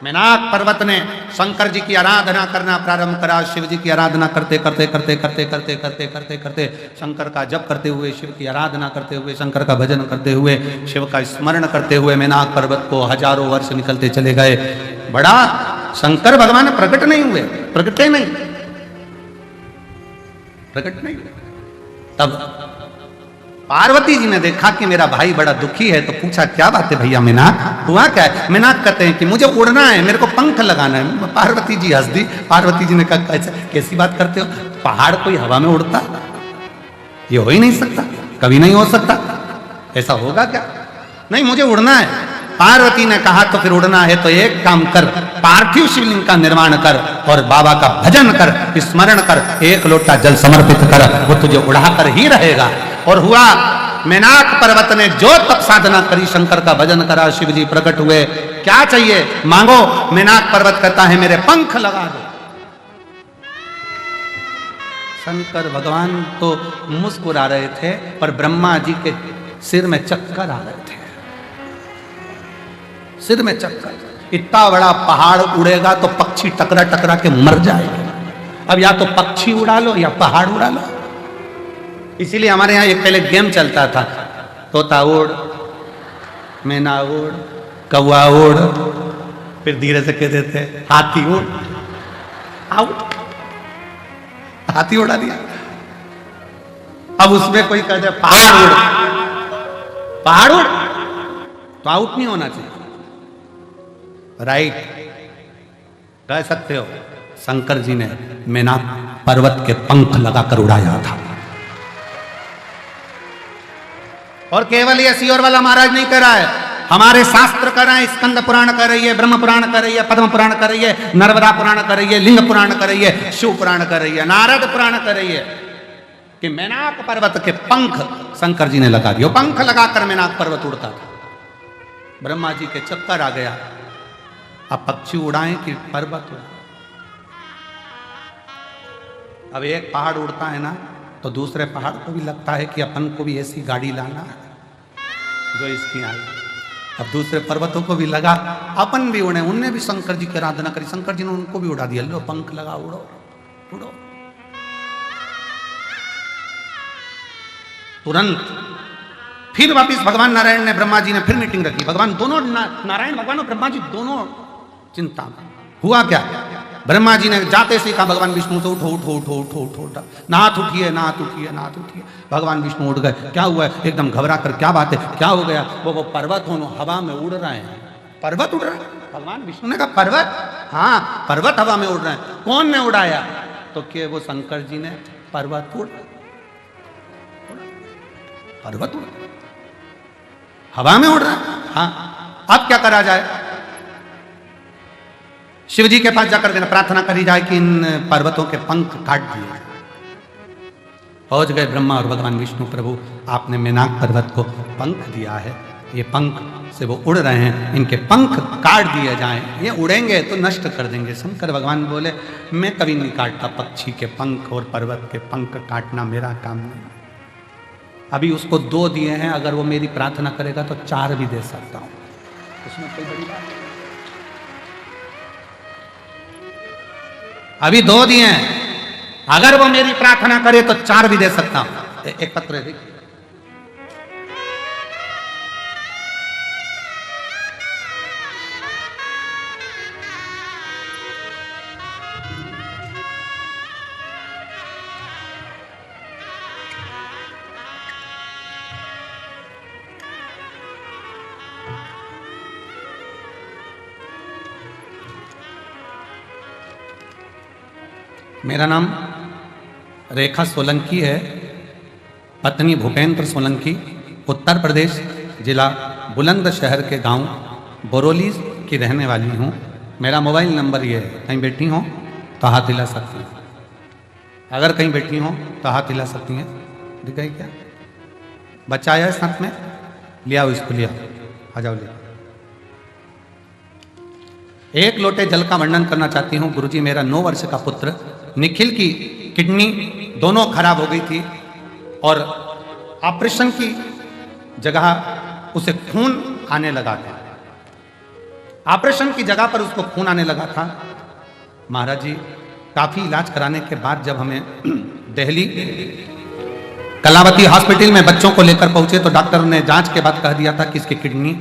मेनाक पर्वत ने शंकर जी की आराधना करना प्रारंभ करा। शिव जी की आराधना करते करते करते करते करते करते करते करते शंकर का जप करते हुए, शिव की आराधना करते हुए, शंकर का भजन करते हुए, शिव का स्मरण करते हुए मेनाक पर्वत को हजारों वर्ष निकलते चले गए। बड़ा शंकर भगवान प्रकट नहीं हुए, प्रकटे नहीं, प्रकट नहीं। तब पार्वती जी ने देखा कि मेरा भाई बड़ा दुखी है, तो पूछा क्या बात है भैया मेनाक, हुआ क्या है? मेनाक कहते हैं कि मुझे उड़ना है, मेरे को पंख लगाना है। पार्वती जी हंस दी। पार्वती जी ने कहा कैसी बात करते हो, पहाड़ कोई हवा में उड़ता? ये हो ही नहीं सकता, कभी नहीं हो सकता, ऐसा होगा क्या? नहीं, मुझे उड़ना है। पार्वती ने कहा तो फिर उड़ना है तो एक काम कर, पार्थिव शिवलिंग का निर्माण कर और बाबा का भजन कर, स्मरण कर, एक लोटा जल समर्पित कर, वो तुझे उड़ाकर ही रहेगा। और हुआ, मेनाक पर्वत ने जो तप साधना करी, शंकर का भजन करा, शिव जी प्रकट हुए। क्या चाहिए मांगो। मेनाक पर्वत कहता है मेरे पंख लगा दो। शंकर भगवान तो मुस्कुरा रहे थे, पर ब्रह्मा जी के सिर में चक्कर आ रहे थे, सिर में चक्कर। इतना बड़ा पहाड़ उड़ेगा तो पक्षी टकरा टकरा के मर जाएगा। अब या तो पक्षी उड़ा लो या पहाड़ उड़ा लो। इसीलिए हमारे यहाँ एक पहले गेम चलता था, तोता उड़, मैना उड़, कौवा उड़, फिर धीरे से कहते थे हाथी उड़, आउट, हाथी उड़ा दिया। अब उसमें कोई कहते पहाड़ उड़, पहाड़ उड़, तो आउट नहीं होना चाहिए, राइट कह सकते हो। शंकर जी ने मेनाक पर्वत के पंख लगाकर उड़ाया था। और केवल ये सियोर वाला महाराज नहीं कह रहा है, हमारे शास्त्र कर रहे हैं, स्कंद पुराण कर रही है, ब्रह्म पुराण कर रही है, पद्म पुराण कर रही है, नर्मदा पुराण कर रही है, लिंग पुराण कर रही है, शिव पुराण कर रही है, नारद पुराण कर रही है कि मेनाक पर्वत के पंख शंकर जी ने लगा दिए। पंख लगाकर मेनाक पर्वत उड़ता था। ब्रह्मा जी के चक्कर आ गया, अब पक्षी उड़ाएं कि पर्वत उड़ाएं। अब एक पहाड़ उड़ता है ना तो दूसरे पहाड़ को भी लगता है कि अपन को भी ऐसी गाड़ी लाना है जो इसकी आई। अब दूसरे पर्वतों को भी लगा अपन भी उड़े, उनने भी शंकर जी की आराधना करी, शंकर जी ने उनको भी उड़ा दिया। लो पंख लगा, उड़ो उड़ो। तुरंत फिर वापिस भगवान नारायण ने, ब्रह्मा जी ने फिर मीटिंग रखी। भगवान दोनों नारायण भगवान और ब्रह्मा जी दोनों चिंता में। हुआ क्या, ब्रह्मा जी ने जाते से कहा भगवान विष्णु से उठो उठो उठो उठो उठो उठो, नाथ उठिए नाथ उठिए नाथ उठिए। भगवान विष्णु उठ गए। क्या हुआ है, एकदम घबरा कर, क्या बात है, क्या हो गया। वो पर्वत होनो हवा में उड़ रहे हैं, पर्वत उड़ रहा है। भगवान विष्णु ने कहा पर्वत, हाँ पर्वत हवा में उड़ रहे हैं। कौन ने उड़ाया, तो क्या वो शंकर जी ने। पर्वत उड़, पर्वत उड़, हवा में उड़ रहा है। हाँ, अब क्या करा जाए। शिव जी के पास जाकर देना प्रार्थना करी जाए कि इन पर्वतों के पंख काट दिए जाए। पहुंच गए ब्रह्मा और भगवान विष्णु, प्रभु आपने मेनाक पर्वत को पंख दिया है, ये पंख से वो उड़ रहे हैं, इनके पंख काट दिए जाएं, ये उड़ेंगे तो नष्ट कर देंगे। शंकर भगवान बोले मैं कभी नहीं काटता पक्षी के पंख और पर्वत के पंख, काटना मेरा काम नहीं। अभी उसको 2 दिए हैं, अगर वो मेरी प्रार्थना करेगा तो 4 भी दे सकता हूं, उसमें कोई बड़ी बात नहीं। अभी 2 दिए हैं, अगर वो मेरी प्रार्थना करे तो 4 भी दे सकता हूं। एक पत्र है, देखिए मेरा नाम रेखा सोलंकी है, पत्नी भूपेंद्र सोलंकी, उत्तर प्रदेश, जिला बुलंदशहर के गांव बोरोली की रहने वाली हूं। मेरा मोबाइल नंबर ये है, कहीं बैठी हो तो हाथ हिला सकती हैं, अगर कहीं बैठी हो तो हाथ हिला सकती हैं। दिखाई क्या, बच्चा आया है साथ में, लिया इसको, लिया आ जाओ, लिया। एक लोटे जल का वर्णन करना चाहती हूँ। गुरुजी, मेरा 9 वर्ष का पुत्र निखिल की किडनी दोनों खराब हो गई थी और ऑपरेशन की जगह उसे खून आने लगा था। ऑपरेशन की जगह पर उसको खून आने लगा था। महाराज जी काफी इलाज कराने के बाद जब हमें दिल्ली कलावती हॉस्पिटल में बच्चों को लेकर पहुंचे तो डॉक्टर ने जांच के बाद कह दिया था कि इसकी किडनी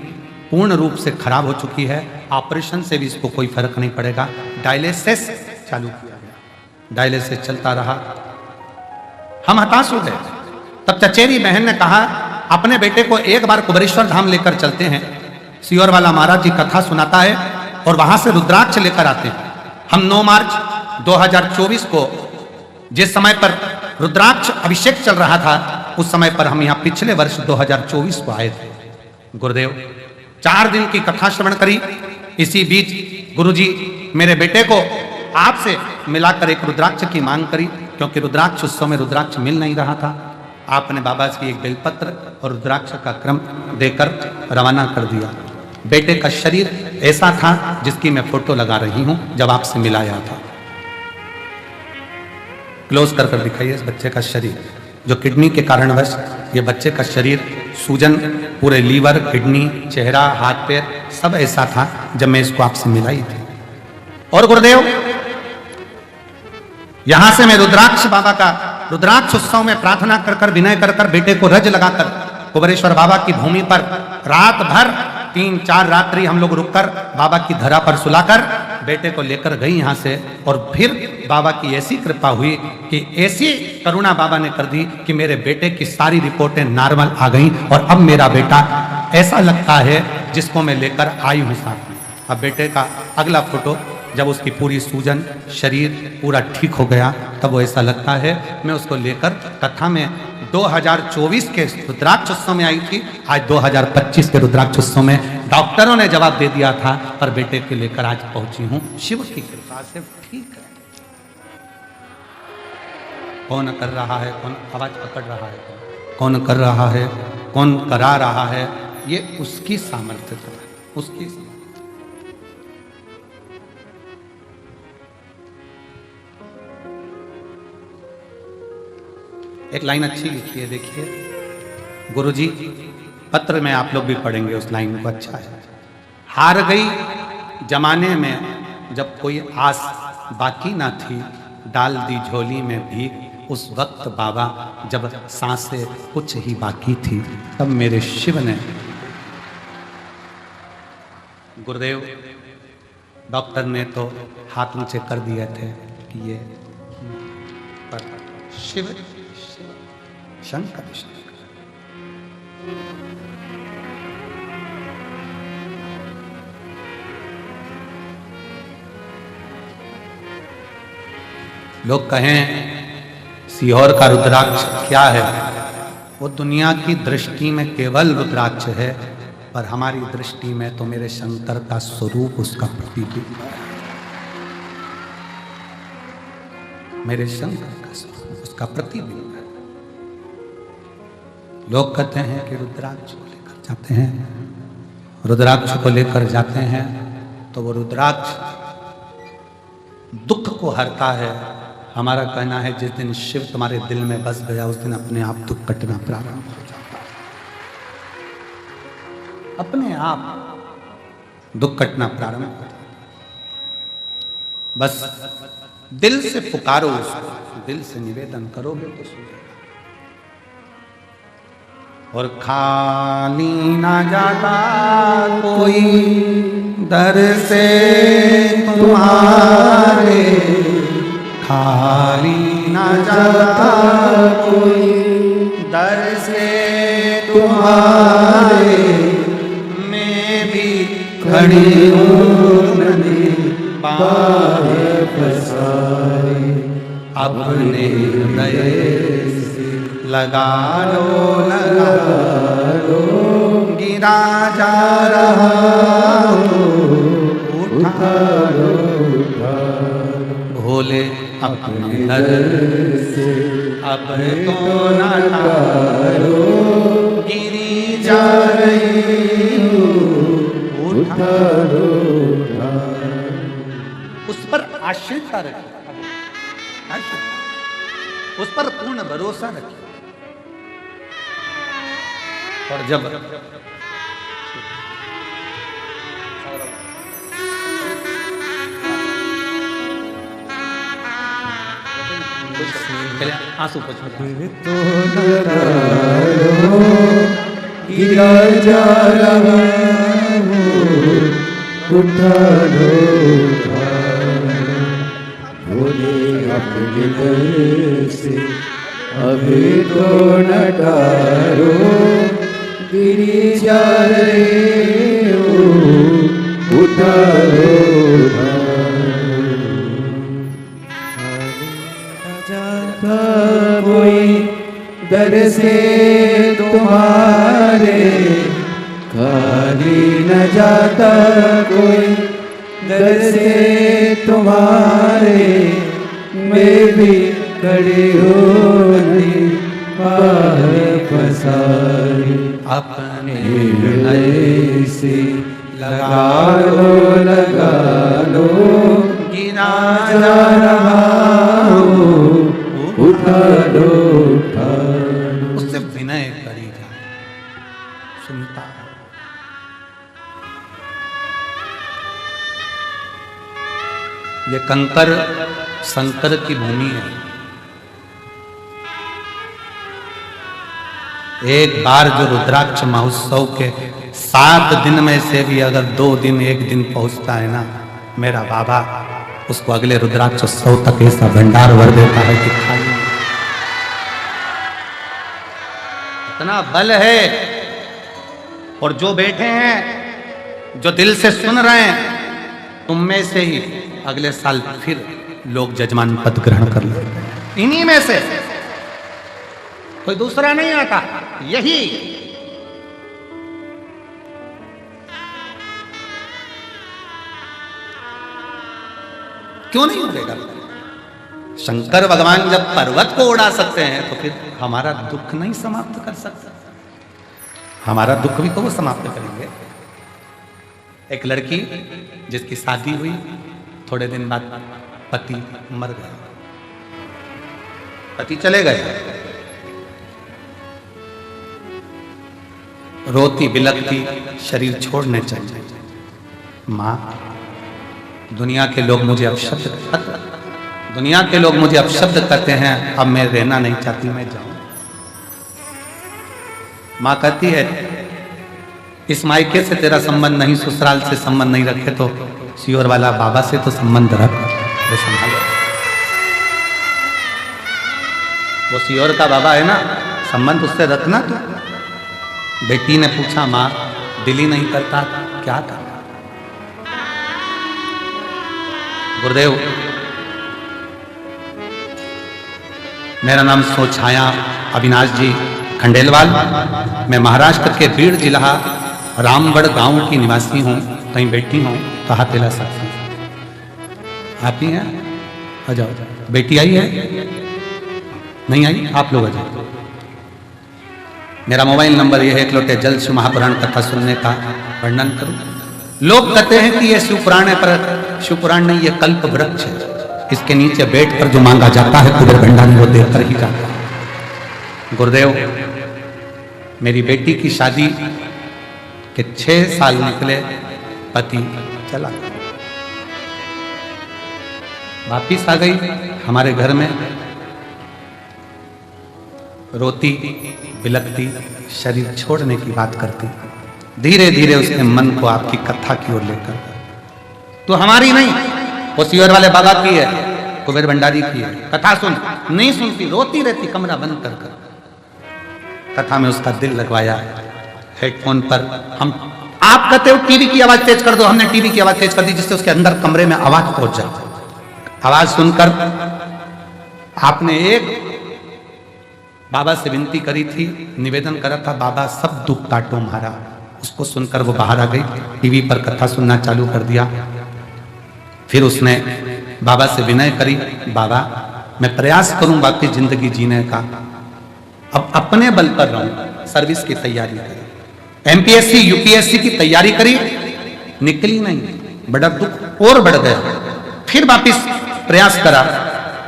पूर्ण रूप से खराब हो चुकी है, ऑपरेशन से भी इसको कोई फर्क नहीं पड़ेगा। डायलिसिस चालू किया गया, डायलिसिस चलता रहा। हम हताश हो गए। तब चचेरी बहन ने कहा अपने बेटे को एक बार कुबेरेश्वर धाम लेकर चलते हैं, सियोर वाला महाराज जी कथा सुनाता है और वहां से रुद्राक्ष लेकर आते हैं। हम 9 मार्च 2024 को, जिस समय पर रुद्राक्ष अभिषेक चल रहा था, उस समय पर हम यहाँ पिछले वर्ष 2024 को आए थे। गुरुदेव 4 दिन की कथा श्रवण करी। इसी बीच गुरुजी मेरे बेटे को आपसे मिलाकर एक रुद्राक्ष की मांग करी, क्योंकि रुद्राक्ष उस समय रुद्राक्ष मिल नहीं रहा था। आपने बाबा से एक बेलपत्र और रुद्राक्ष का क्रम देकर रवाना कर दिया। बेटे का शरीर ऐसा था जिसकी मैं फोटो लगा रही हूं जब आपसे मिलाया था। क्लोज कर दिखाइए इस बच्चे का शरीर, जो किडनी के कारणवश ये बच्चे का शरीर, सूजन, पूरे लीवर, किडनी, चेहरा, हाथ पैर सब ऐसा था जब मैं इसको आपसे मिलाई थी। और गुरुदेव यहां से मैं रुद्राक्ष बाबा का रुद्राक्ष उत्सव में प्रार्थना कर विनय कर बेटे को रज लगाकर कुबेरेश्वर बाबा की भूमि पर रात भर 3-4 रात्रि हम लोग रुककर बाबा की धरा पर सुलाकर बेटे को लेकर गई यहाँ से। और फिर बाबा की ऐसी कृपा हुई कि ऐसी करुणा बाबा ने कर दी कि मेरे बेटे की सारी रिपोर्टें नॉर्मल आ गई और अब मेरा बेटा ऐसा लगता है जिसको मैं लेकर आई हूँ साथ में। अब बेटे का अगला फोटो, जब उसकी पूरी सूजन, शरीर पूरा ठीक हो गया, तब वो ऐसा लगता है। मैं उसको लेकर कथा में 2024 के रुद्राक्ष उत्सव में आई थी, आज 2025 के रुद्राक्ष उत्सव में डॉक्टरों ने जवाब दे दिया था, पर बेटे के लेकर आज पहुंची हूं शिव की कृपा से। ठीक है, कौन कर रहा है, कौन आवाज पकड़ रहा है, कौन कर रहा है, कौन करा रहा है, ये उसकी सामर्थ्य है, उसकी सामर्थ्य। एक लाइन अच्छी लिखी है, देखिए गुरुजी, पत्र में आप लोग भी पढ़ेंगे उस लाइन को, अच्छा है। हार गई जमाने में जब कोई आस बाकी ना थी, डाल दी झोली में भीख उस वक्त बाबा जब सांसें कुछ ही बाकी थी, तब मेरे शिव ने, गुरुदेव डॉक्टर ने तो हाथ नीचे कर दिए थे कि ये, पर शिव शंकर लोग कहें सीहोर का रुद्राक्ष क्या है, वो दुनिया की दृष्टि में केवल रुद्राक्ष है, पर हमारी दृष्टि में तो मेरे शंकर का स्वरूप उसका प्रतिबिंब है, मेरे शंकर का स्वरूप उसका प्रतिबिंब है। लोग कहते हैं कि रुद्राक्ष को लेकर जाते हैं, रुद्राक्ष को लेकर जाते हैं तो वो रुद्राक्ष दुख को हरता है। हमारा कहना है जिस दिन शिव तुम्हारे दिल में बस गया, उस दिन अपने आप दुख कटना प्रारंभ हो जाता है, अपने आप दुख कटना प्रारंभ हो जाता है। बस दिल से पुकारो उसको, दिल से निवेदन करोगे तो सुनेगा। और खाली ना जाता कोई दर से तुम्हारे, खाली ना जाता कोई दर से तुम्हारे, मैं भी खड़ी हूँ नदी बाहें पसारे, अपने हृदय से लगा लो गिरा जा रहा हो, उठा लो भोले अपने दर से, अब तो ना ठारो गिरी जा रही हो, उठा लो। उस पर आश्रित रखिए, उस पर पूर्ण भरोसा रखिए। और जब आंसू तो गिरा जा रहा हो, उठा लो भोले अपने दर से, अभी तो न डारो गिरी जा रहे हो, उठा लो जाता कोई दर से तुम्हारे, खाली न जाता कोई दर से तुम्हारे, मैं भी खड़ी होनी बाहें पसारी, अपने हृदय से लगा लो गिरा जा रहा हो, उठा लो उससे विनय करी जाए, सुनता है। ये कंकर शंकर की भूमि है। एक बार जो रुद्राक्ष महोत्सव के 7 दिन में से भी अगर 2 दिन 1 दिन पहुंचता है ना, मेरा बाबा उसको अगले रुद्राक्षोत्सव तक ऐसा भंडार भर देता है कि खाली इतना बल है। और जो बैठे हैं, जो दिल से सुन रहे हैं, तुम में से ही अगले साल फिर लोग जजमान पद ग्रहण कर लेते हैं, इन्हीं में से कोई दूसरा नहीं आता। यही क्यों नहीं उड़ेगा? शंकर भगवान जब पर्वत को उड़ा सकते हैं तो फिर हमारा दुख नहीं समाप्त कर सकते? हमारा दुख भी तो वो समाप्त करेंगे। एक लड़की जिसकी शादी हुई, थोड़े दिन बाद पति मर गया, पति चले गए, रोती बिलखती शरीर छोड़ने चली। माँ, दुनिया के लोग मुझे अपशब्द करते हैं, अब मैं रहना नहीं चाहती, मैं जाऊं। माँ कहती है, इस मायके से तेरा संबंध नहीं, ससुराल से संबंध नहीं रखे तो सियोर वाला बाबा से तो संबंध रख, वो संभालो। वो सियोर का बाबा है ना, संबंध उससे रखना। तो बेटी ने पूछा, माँ दिल ही नहीं करता, क्या करता? गुरुदेव, मेरा नाम सोछाया अविनाश जी खंडेलवाल, मैं महाराष्ट्र के बीड़ जिला रामगढ़ गांव की निवासी हूँ। कहीं बैठी हूँ तो हाथेला साथी आप ही हैं, आ जाओ। बेटी आई है? नहीं आई? आप लोग आ जाओ। मेरा मोबाइल नंबर ये है, एक लोटे जल शिव महापुराण कथा सुनने का वर्णन करूं। लोग कहते हैं कि ये शिवपुराण है, पर शिवपुराण नहीं, ये कल्प वृक्ष है। इसके नीचे बैठ कर जो मांगा जाता है कुबेर भंडारी वो देकर ही जाता है। गुरुदेव, मेरी बेटी की शादी के 6 साल निकले, पति चला गया। वापिस आ गई हमारे घर में, रोती बिलखती शरीर छोड़ने की बात करती। धीरे धीरे उसने मन को आपकी कथा की ओर लेकर, तो हमारी नहीं, वो सियोर वाले बाबा की है, कुबेर भंडारी की है। कथा सुन, नहीं सुनती, रोती रहती कमरा बंद कर कर। कथा में उसका दिल लगवाया हेडफोन पर। हम आप कहते हो टीवी की आवाज तेज कर दो, हमने टीवी की आवाज तेज कर दी जिससे उसके अंदर कमरे में आवाज पहुंच जाए। आवाज सुनकर आपने एक बाबा से विनती करी थी, निवेदन करा था, बाबा सब दुख काटो हमारा। उसको सुनकर वो बाहर आ गई, टीवी पर कथा सुनना चालू कर दिया। फिर उसने बाबा से विनय करी, बाबा मैं प्रयास करूंगा कि जिंदगी जीने का, अब अपने बल पर रहूं। सर्विस की तैयारी करी, एमपीएससी यूपीएससी की तैयारी करी, निकली नहीं, बड़ा दुख और बढ़ गया। फिर वापिस प्रयास करा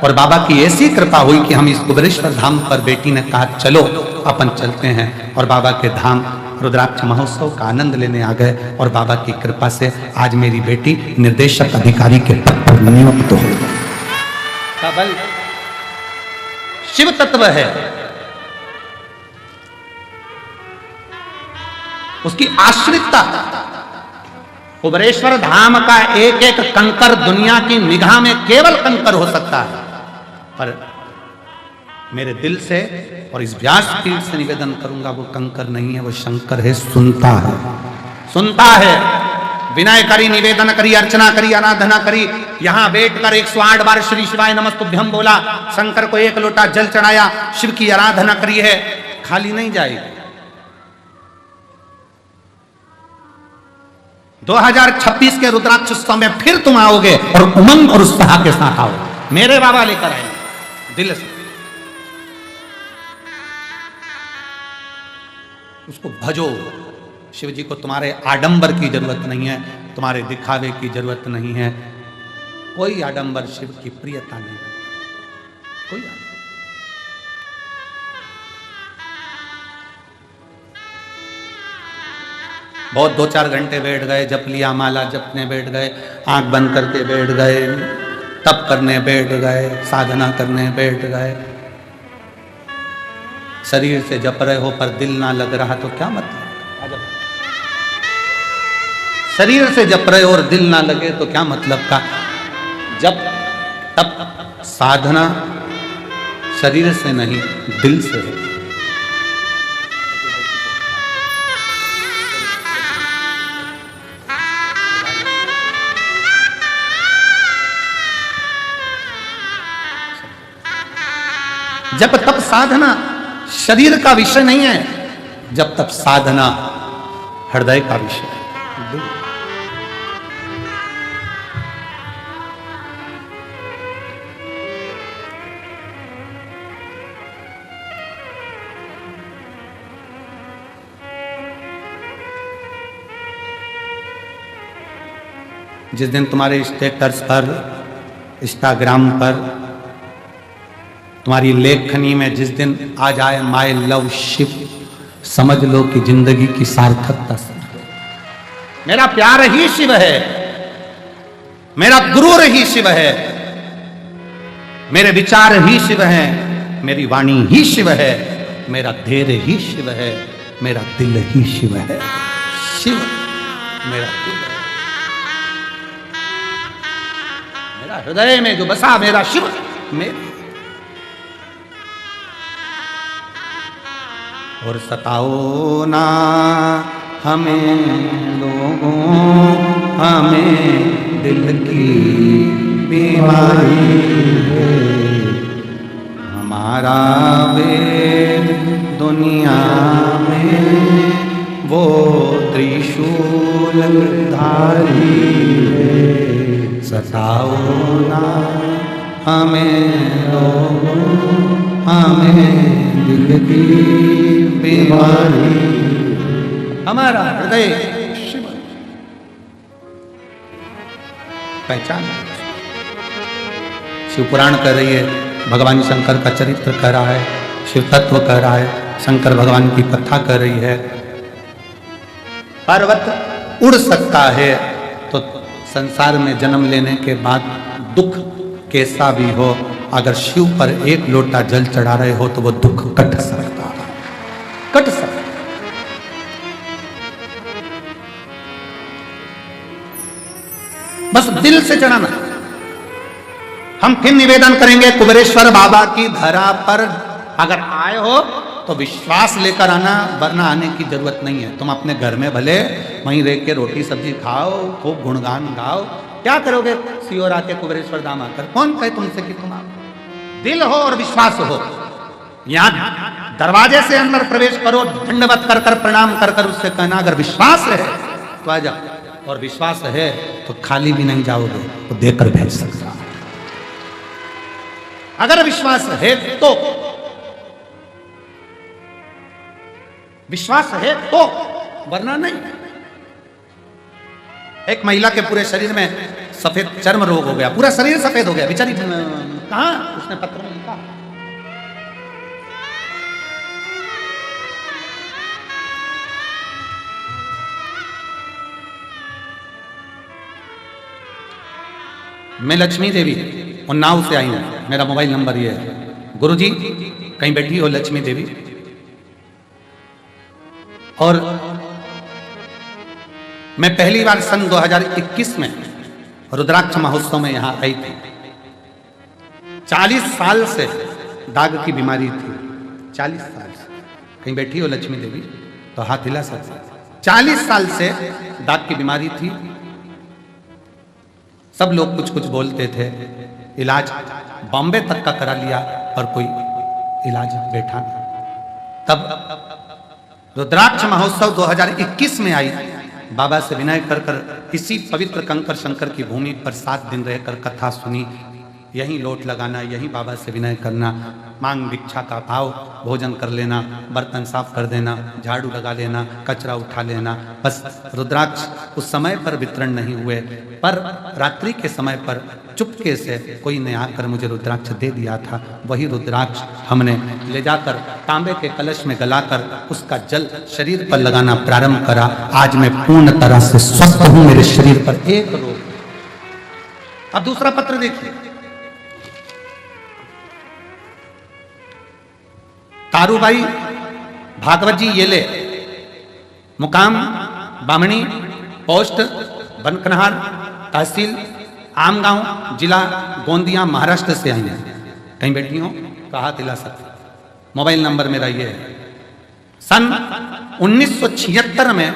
और बाबा की ऐसी कृपा हुई कि हम इस कुबेरेश्वर धाम पर, बेटी ने कहा चलो अपन चलते हैं, और बाबा के धाम रुद्राक्ष महोत्सव का आनंद लेने आ गए। और बाबा की कृपा से आज मेरी बेटी निर्देशक अधिकारी के पद पर नियुक्त हो गई। बल शिव तत्व है, उसकी आश्रितता। कुबेरेश्वर धाम का एक एक कंकर दुनिया की निगाह में केवल कंकर हो सकता है, पर मेरे दिल से और इस व्यासपीठ से निवेदन करूंगा, वो कंकर नहीं है, वो शंकर है, सुनता है, सुनता है। विनय करी, निवेदन करी, अर्चना करी, आराधना करी, यहां बैठकर 108 बार श्री शिवाय नमस्तुभ्यम बोला, शंकर को 1 लोटा जल चढ़ाया, शिव की आराधना करी है, खाली नहीं जाएगी। 2026 के रुद्राक्षोत्सव में फिर तुम आओगे और उमंग और उत्साह के साथ आओगे। मेरे बाबा लेकर आए दिल से, उसको भजो। शिव जी को तुम्हारे आडंबर की जरूरत नहीं है, तुम्हारे दिखावे की जरूरत नहीं है। कोई आडंबर शिव की प्रियता नहीं, कोई आडंबर। बहुत 2-4 घंटे बैठ गए, जप लिया, माला जपने बैठ गए, आंख बंद करके बैठ गए, तप करने बैठ गए, साधना करने बैठ गए। शरीर से जप रहे हो पर दिल ना लग रहा तो क्या मतलब? शरीर से जप रहे हो और दिल ना लगे तो क्या मतलब का? जब तप साधना शरीर से नहीं, दिल से है। जब तप साधना शरीर का विषय नहीं है, जब तप साधना हृदय का विषय है। 1 जिस दिन तुम्हारे स्टेटस पर, इंस्टाग्राम पर, तुम्हारी लेखनी में जिस दिन आ जाए माय लव शिव, समझ लो कि जिंदगी की सार्थकता समझ लो। मेरा प्यार ही शिव है, मेरा गुरूर ही शिव है, मेरे विचार ही शिव हैं, मेरी वाणी ही शिव है, मेरा धैर्य ही शिव है, मेरा दिल ही शिव है। शिव मेरा दिल है, मेरा हृदय में जो बसा मेरा शिव मेरा। और सताओ ना हमें लोगों, हमें दिल की बीमारी है, हमारा वेद दुनिया में वो त्रिशूल धारी है। सताओ ना हमें लोगों, हमें दिल की बीमारी, हमारा हृदय शिव। पहचान शिव पुराण कर रही है, भगवान शंकर का चरित्र कर रहा है, शिव तत्व कर रहा है, शंकर भगवान की कथा कर रही है। पर्वत उड़ सकता है तो संसार में जन्म लेने के बाद दुख कैसा भी हो, अगर शिव पर एक लोटा जल चढ़ा रहे हो तो वो दुख कट सकता है, कट सकता। बस दिल से चढ़ाना। हम फिर निवेदन करेंगे कुबेरेश्वर बाबा की धरा पर अगर आए हो तो विश्वास लेकर आना, वरना आने की जरूरत नहीं है। तुम अपने घर में भले वहीं रह के रोटी सब्जी खाओ, खूब गुणगान गाओ, क्या करोगे सियोर आके कुबेरेश्वर धाम आकर? कौन कहे तुमसे कि तुम आओ? दिल हो और विश्वास हो। यहां दरवाजे से अंदर प्रवेश करो, दंडवत कर कर प्रणाम कर कर उससे कहना अगर विश्वास है तो आ जाओ, और विश्वास है तो खाली भी नहीं जाओगे, तो देकर भेज सकता। अगर विश्वास है तो, विश्वास है तो, वरना नहीं। एक महिला के पूरे शरीर में सफेद चर्म रोग हो गया, पूरा शरीर सफेद हो गया, बेचारी कहां, उसने पत्र में लिखा मैं लक्ष्मी देवी उन्नाव से आई हूं, मेरा मोबाइल नंबर ये है। गुरुजी कहीं बैठी हो लक्ष्मी देवी, और मैं पहली बार सन 2021 में रुद्राक्ष महोत्सव में यहां आई थी। 40 साल से दाग की बीमारी थी, 40 साल से। कहीं बैठी हो लक्ष्मी देवी तो हाथ हिला सकते। 40 साल से दाग की बीमारी थी। सब लोग कुछ कुछ बोलते थे, इलाज बॉम्बे तक का करा लिया पर कोई इलाज बैठा नहीं। तब रुद्राक्ष महोत्सव 2021 में आई, बाबा से विनय कर कर इसी पवित्र कंकर शंकर की भूमि पर 7 दिन रहकर कथा सुनी। यहीं लोट लगाना, यहीं बाबा से विनय करना, मांग भिक्षा का भाव, भोजन कर लेना, बर्तन साफ कर देना, झाड़ू लगा लेना, कचरा उठा लेना। बस रुद्राक्ष उस समय पर वितरण नहीं हुए, पर रात्रि के समय पर चुपके से कोई ने आकर मुझे रुद्राक्ष दे दिया था। वही रुद्राक्ष हमने ले जाकर तांबे के कलश में गलाकर उसका जल शरीर पर लगाना प्रारंभ करा। आज मैं पूर्ण तरह से स्वस्थ हूं, मेरे शरीर पर एक रोग। अब दूसरा पत्र देखिए, तारूबाई भागवत जी ये ले, मुकाम बामणी, पोस्ट बनकनहार, तहसील आमगांव, जिला गोंदिया, महाराष्ट्र से आई हैं। कहीं बैठी हो तो हाथ हिला सकते। मोबाइल नंबर मेरा ये है। सन 1976 में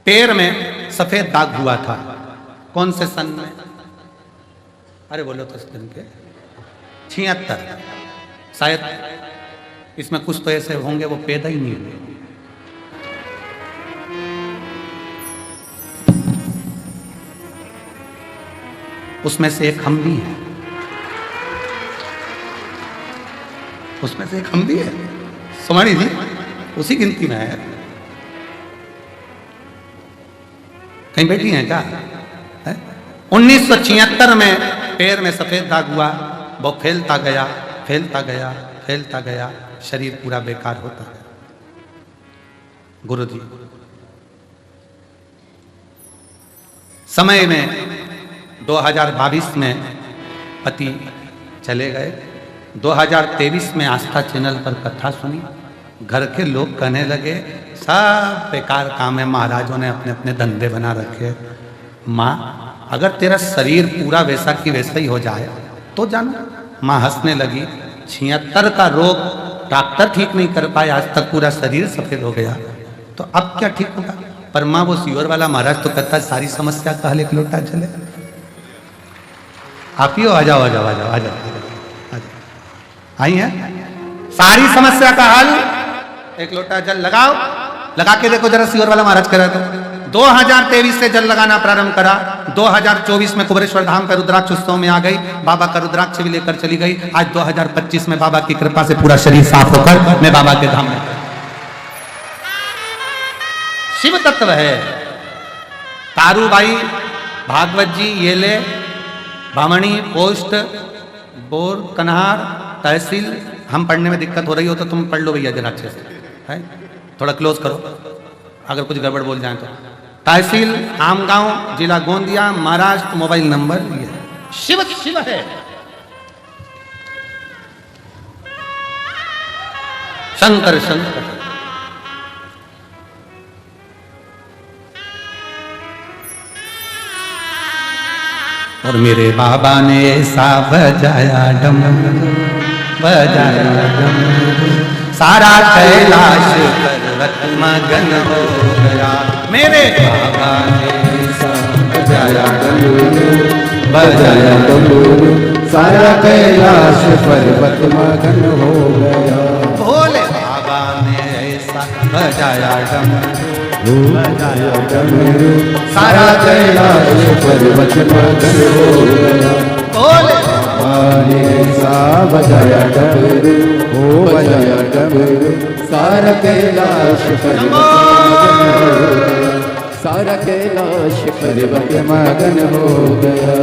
पैर में सफेद दाग हुआ था। कौन से सन में? अरे बोलो तो सन के 76 शायद। इसमें कुछ तो ऐसे होंगे वो पैदा ही नहीं हुए। उसमें से एक हम भी हैं, उसमें से एक हम भी है। सुमानी जी उसी गिनती में है। कहीं बैठी हैं क्या? 1976 में पैर में सफेद दाग हुआ, वो फैलता गया फैलता गया फैलता गया, शरीर पूरा बेकार होता गया। गुरुजी समय में 2022 में पति चले गए, 2023 में आस्था चैनल पर कथा सुनी, घर के लोग कहने लगे सब बेकार काम है, महाराजों ने अपने अपने धंधे बना रखे। माँ अगर तेरा शरीर पूरा वैसा की वैसा ही हो जाए तो जाना। माँ हंसने लगी, 76 का रोग डॉक्टर ठीक नहीं कर पाए, आज तक पूरा शरीर सफेद हो गया, तो अब क्या ठीक होगा। पर माँ वो सीवर वाला महाराज तो कहता है सारी समस्या का हल एक लोटा चले। आप ही हो, आ जाओ आ जाओ आ जाओ आ जाओ, आई है सारी समस्या का हल एक लोटा जल लगाओ, लगा के देखो जरा सीवर वाला महाराज करा। तो 2023 से जल लगाना प्रारंभ करा, 2024 में कुबेरेश्वर धाम पर रुद्राक्ष उत्सव में आ गई, बाबा का रुद्राक्ष भी लेकर चली गई। आज 2025 में बाबा की कृपा से पूरा शरीर साफ होकर मैं बाबा के धाम में। शिव तत्व है। तारूबाई भागवत जी, ये ले बामणी, पोस्ट, बोर, कन्हार, तहसील। हम पढ़ने में दिक्कत हो रही हो तो तुम पढ़ लो भैया जरा अच्छे से, है थोड़ा क्लोज करो अगर कुछ गड़बड़ बोल जाए तो। तहसील आमगांव, जिला गोंदिया, महाराष्ट्र। मोबाइल नंबर ये शिव शिव है। शंकर शंकर। और मेरे बाबा ने ऐसा बजाया डमरू, बजाया डमरू, सारा कैलाश पर्वत मगन हो गया। मेरे बाबा ने ऐसा बजाया डमरू, बजाया डमरू, सारा कैलाश पर्वत मगन हो गया। भोले बाबा ने ऐसा बजाया डमरू, बजाया डमरू, सारा कैलाश पर्वत मगन हो गया। भोले ने ऐसा बजाया डमरू, हो बजाया डमरू, सारा कैलाश पर्वत मगन हो गया। सारा कैलाश पर्वत मगन हो गया।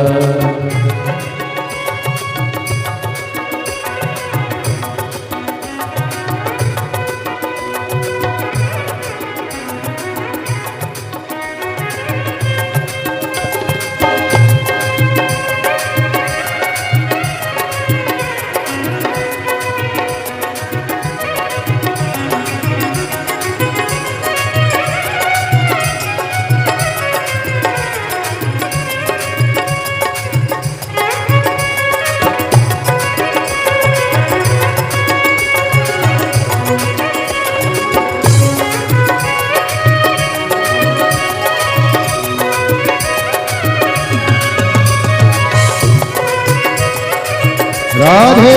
राधे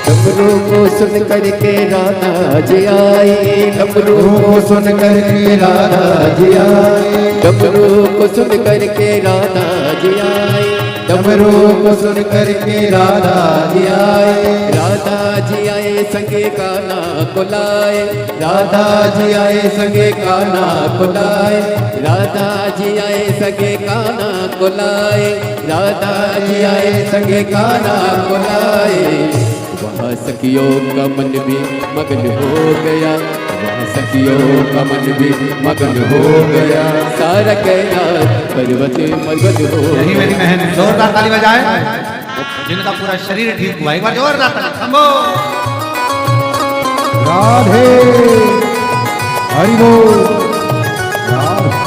डमरू को सुन करके राधा जी आई, डमरू को सुन करके राधा जी आई, डमरू को सुन करके राधा जी आई, डमरू को सुन करके राधा जी आए। राधा जी आए संगे काना बुलाए, राधा जी आए संगे काना बुलाए, राधा जी आए संगे काना बुलाए, राधा जी आए संगे काना बुलाए। वहाँ सखियों का मन भी मगन हो गया, वहाँ सखियों का मन भी मगन हो गया। सारा कैलाश पर्वत मगन हो गया। यही मेरी बहन, जोरदार ताली बजाए। जिनका पूरा शरीर ठीक हुआ, एक बार जोरदार ताली, शंभो। राधे हरि बोल। राधे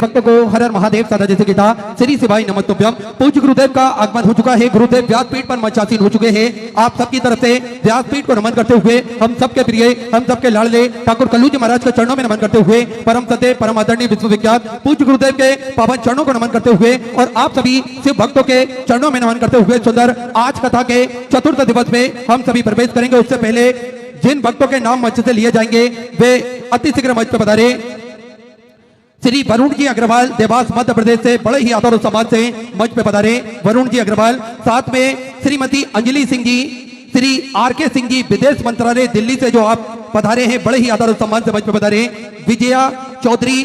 भक्त को हर हर महादेव सदा जैसे गीता श्री शिवाय नमस्तुभ्यम। पूज्य गुरुदेव का आगमन हो चुका है। गुरुदेव व्यासपीठ पर मंचासीन हो चुके हैं। आप सबकी तरफ से व्यासपीठ को नमन करते हुए हम सबके प्रिय, हम सबके लाडले ठाकुर कल्लू जी महाराज के चरणों में नमन करते हुए परम सत्य परम आदरणीय विश्वविख्यात पूज्य गुरुदेव के पावन चरणों को नमन करते हुए और आप सभी शिव भक्तों के चरणों में नमन करते हुए सुंदर आज कथा के चतुर्थ दिवस में हम सभी प्रवेश करेंगे। उससे पहले जिन भक्तों के नाम मंच से लिए जाएंगे वे अति शीघ्र मंच पर पधारे। श्री वरुण जी अग्रवाल देवास मध्य प्रदेश से बड़े ही आदर और सम्मान से मंच पे पधारे। वरुण जी अग्रवाल, साथ में श्रीमती अंजलि सिंह जी, श्री आर.के. सिंह जी विदेश मंत्रालय दिल्ली से जो आप पधारे हैं, बड़े ही आदर और सम्मान से मंच पे पधारे। विजया चौधरी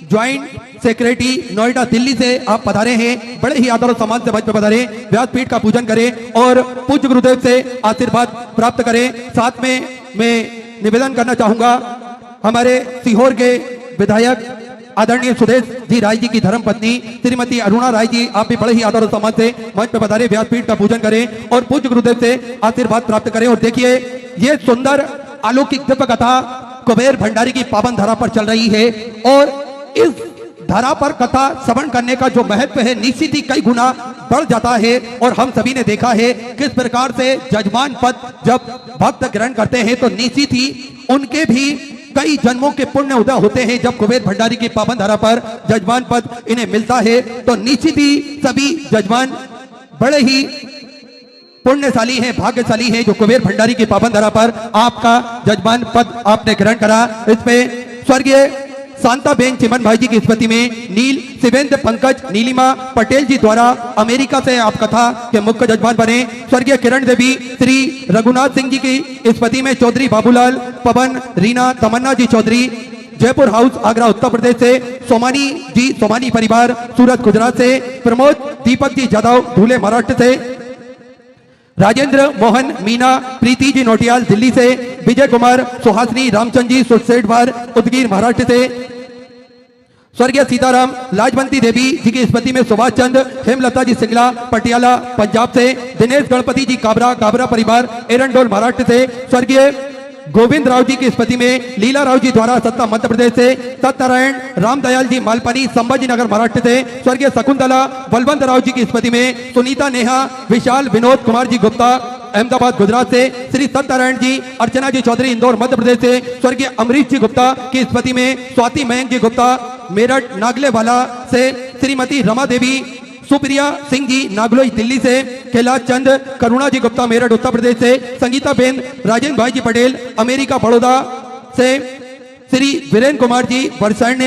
ज्वाइंट सेक्रेटरी नोएडा दिल्ली से आप पधारे हैं, बड़े ही आदर और सम्मान से मंच पे पधारे। व्यासपीठ का पूजन करें और पूज्य गुरुदेव से आशीर्वाद प्राप्त करें। साथ में मैं निवेदन करना चाहूंगा, हमारे सीहोर के विधायक आदरणीय सुदेश जी राय जी की धर्म पत्नी श्रीमती अरुणा राय जी, आप भी बड़े ही आदर और सम्मान से मंच पर पधारे। व्यासपीठ का पूजन करें और पूज्य गुरुदेव से आशीर्वाद प्राप्त करें। और देखिए ये सुंदर अलौकिक दिव्य कथा कुबेर भंडारी की पावन धरा पर चल रही है और इस धरा पर कथा श्रवण करने का जो महत्व है निश्चित ही कई गुना बढ़ जाता है। और हम सभी ने देखा है किस प्रकार से जजमान पद जब भक्त ग्रहण करते हैं तो निश्चित ही उनके भी कई जन्मों के पुण्य उदय होते हैं। जब कुबेर भंडारी की पावन धरा पर जजमान पद इन्हें मिलता है तो निश्चित ही सभी जजमान बड़े ही पुण्यशाली हैं, भाग्यशाली हैं जो कुबेर भंडारी की पावन धरा पर आपका जजमान पद आपने ग्रहण करा। इसमें स्वर्गीय शांताबेन चिमन भाई जी की स्मृति में नील शिवेंद्र पंकज नीलिमा पटेल जी द्वारा अमेरिका से आप कथा के मुख्य जजमान बने। स्वर्गीय किरण देवी श्री रघुनाथ सिंह जी की स्मृति में चौधरी बाबूलाल पवन रीना तमन्ना जी चौधरी जयपुर हाउस आगरा उत्तर प्रदेश से, सोमानी जी सोमानी परिवार सूरत गुजरात से, प्रमोद दीपक जी जादव धूले महाराष्ट्र से, राजेंद्र मोहन मीना प्रीति जी नोटियाल दिल्ली से, विजय कुमार सुहासनी रामचंद जी सुरसेठवार उदगीर महाराष्ट्र से, स्वर्गीय सीताराम लाजवंती देवी जी की स्मृति में सुभाष चंद्र हेमलता जी सिंगला पटियाला पंजाब से, दिनेश गणपति जी काबरा परिवार एरंडोल महाराष्ट्र से, स्वर्गीय गोविंद राव जी की स्मृति में लीला राव जी द्वारा सत्ता मध्य प्रदेश से, सत्यनारायण रामदयाल जी मालपानी संभाजी नगर महाराष्ट्र से, स्वर्गीय शकुंतला बलवंत राव जी की स्मृति में सुनीता नेहा विशाल विनोद कुमार जी गुप्ता अहमदाबाद गुजरात से, श्री सत्यनारायण जी अर्चना जी चौधरी इंदौर मध्य प्रदेश से, स्वर्गीय अमरीश जी गुप्ता की स्मृति में स्वाति मयंक जी गुप्ता मेरठ नागलेवाला से, श्रीमती रमा देवी सुप्रिया सिंह जी नागलोई दिल्ली से, कैलाश चंद करुणा जी गुप्ता मेरठ उत्तर प्रदेश से, संगीता बेन राजेंद्र भाई जी पटेल अमेरिका बड़ौदा से, श्री वीरेंद्र कुमार जी वर्षण्य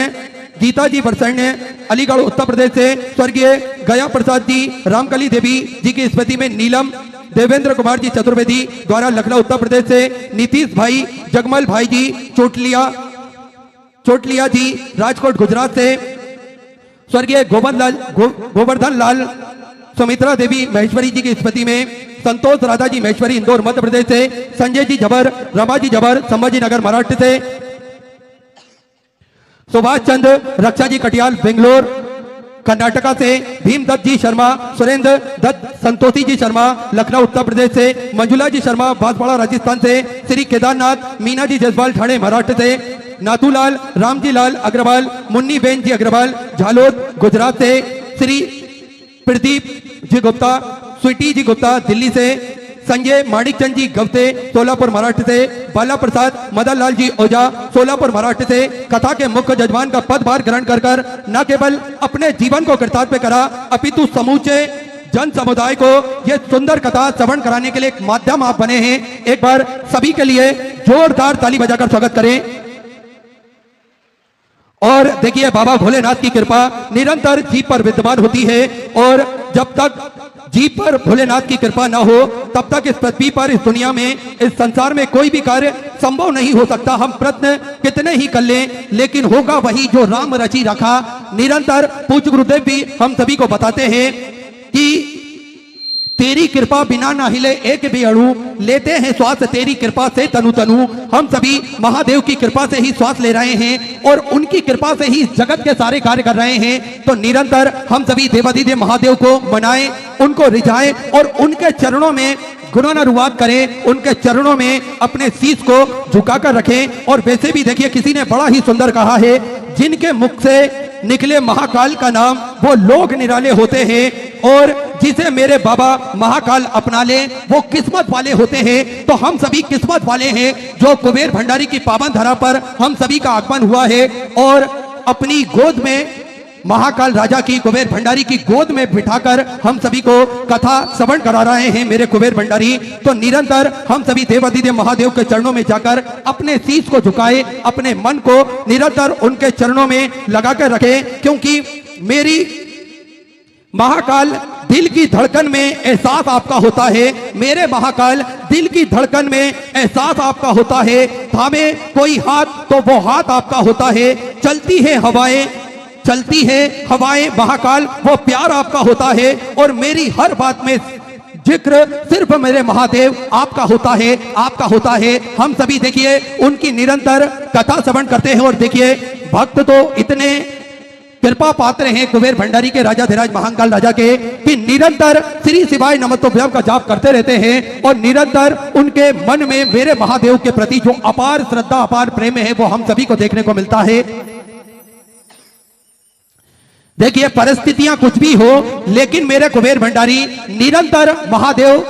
गीता जी वर्षण्य अलीगढ़ उत्तर प्रदेश से, स्वर्गीय गया प्रसाद जी रामकली देवी जी की स्मृति में नीलम देवेंद्र कुमार जी चतुर्वेदी द्वारा लखनऊ उत्तर प्रदेश से, नीतीश भाई जगमल भाई जी चोटलिया जी राजकोट गुजरात से, स्वर्गीय गोवर्धन लाल सुमित्रा देवी महेश्वरी जी की स्मृति में, संतोष राधा जी महेश्वरी इंदौर मध्य प्रदेश से, संजय जी जबर रमा जी जबर संभाजी नगर महाराष्ट्र से, सुभाष चंद्र रक्षा जी कटियाल बेंगलोर कर्नाटका से, भीमदत्त जी शर्मा सुरेंद्र दत्त संतोषी जी शर्मा लखनऊ उत्तर प्रदेश से, मंजुला जी शर्मा बांसवाड़ा राजस्थान से, श्री केदारनाथ मीना जी जसवाल ठाणे महाराष्ट्र से, नाथूलाल रामजी लाल अग्रवाल मुन्नी बेन जी अग्रवाल झालोद गुजरात से, श्री प्रदीप जी गुप्ता स्वीटी जी गुप्ता दिल्ली से, संजय माणिकचंद जी गवते सोलापुर महाराष्ट्र से, बाला प्रसाद मदन लाल जी ओझा सोलापुर महाराष्ट्र से, कथा के मुख्य जजमान का पदभार ग्रहण कर न केवल अपने जीवन को कृतार्थ करा अपितु समूचे जन समुदाय को यह सुंदर कथा श्रवण कराने के लिए एक माध्यम आप बने हैं। एक बार सभी के लिए जोरदार ताली बजाकर स्वागत करें। और देखिए बाबा भोलेनाथ की कृपा निरंतर जीव पर विद्यमान होती है और जब तक जीव पर भोलेनाथ की कृपा ना हो तब तक इस पृथ्वी पर इस दुनिया में इस संसार में कोई भी कार्य संभव नहीं हो सकता। हम प्रयत्न कितने ही कर लें, लेकिन होगा वही जो राम रची रखा। निरंतर पूज्य गुरुदेव भी हम सभी को बताते हैं कि तेरी कृपा बिना ना हिले एक भी अणु, लेते हैं श्वास तेरी कृपा से तनु तनु। हम सभी महादेव की कृपा से ही श्वास ले रहे हैं और उनकी कृपा से ही जगत के सारे कार्य कर रहे हैं। तो निरंतर हम सभी देवाधिदेव महादेव को मनाएं, उनको रिझाएं और उनके चरणों में गुणानुवाद करें, उनके चरणों में अपने शीश को झुकाकर रखें। और वैसे भी देखिए, किसी ने बड़ा ही सुंदर कहा है, जिनके मुख से निकले महाकाल का नाम वो लोग निराले होते हैं, और जिसे मेरे बाबा महाकाल अपना ले वो किस्मत वाले होते हैं। तो हम सभी किस्मत वाले हैं जो कुबेर भंडारी की पावन धरा पर हम सभी का आगमन हुआ है और अपनी गोद में महाकाल राजा की, कुबेर भंडारी की गोद में बिठाकर हम सभी को कथा श्रवण करा रहे हैं मेरे कुबेर भंडारी। तो निरंतर हम सभी देवाधिदेव महादेव के चरणों में जाकर अपने शीश को झुकाए, अपने मन को निरंतर उनके चरणों में लगा कर रखें, क्योंकि मेरी महाकाल दिल की धड़कन में एहसास आपका होता है, मेरे महाकाल दिल की धड़कन में एहसास आपका होता है। थामे कोई हाथ तो वो हाथ आपका होता है, चलती है हवाएं महाकाल वो प्यार आपका होता है। और मेरी हर बात में जिक्र सिर्फ मेरे महादेव आपका होता है। हम सभी देखिए उनकी निरंतर कथा श्रवण करते हैं और देखिए भक्त तो इतने कृपा पात्र हैं कुबेर भंडारी के, राजाधिराज महाकाल राजा के, कि निरंतर श्री शिवाय नमस्तुभ्यम का जाप करते रहते हैं। और निरंतर उनके मन में मेरे महादेव के प्रति जो अपार श्रद्धा, अपार प्रेम है वो हम सभी को देखने को मिलता है। देखिए परिस्थितियां कुछ भी हो, लेकिन मेरे कुबेर भंडारी निरंतर महादेव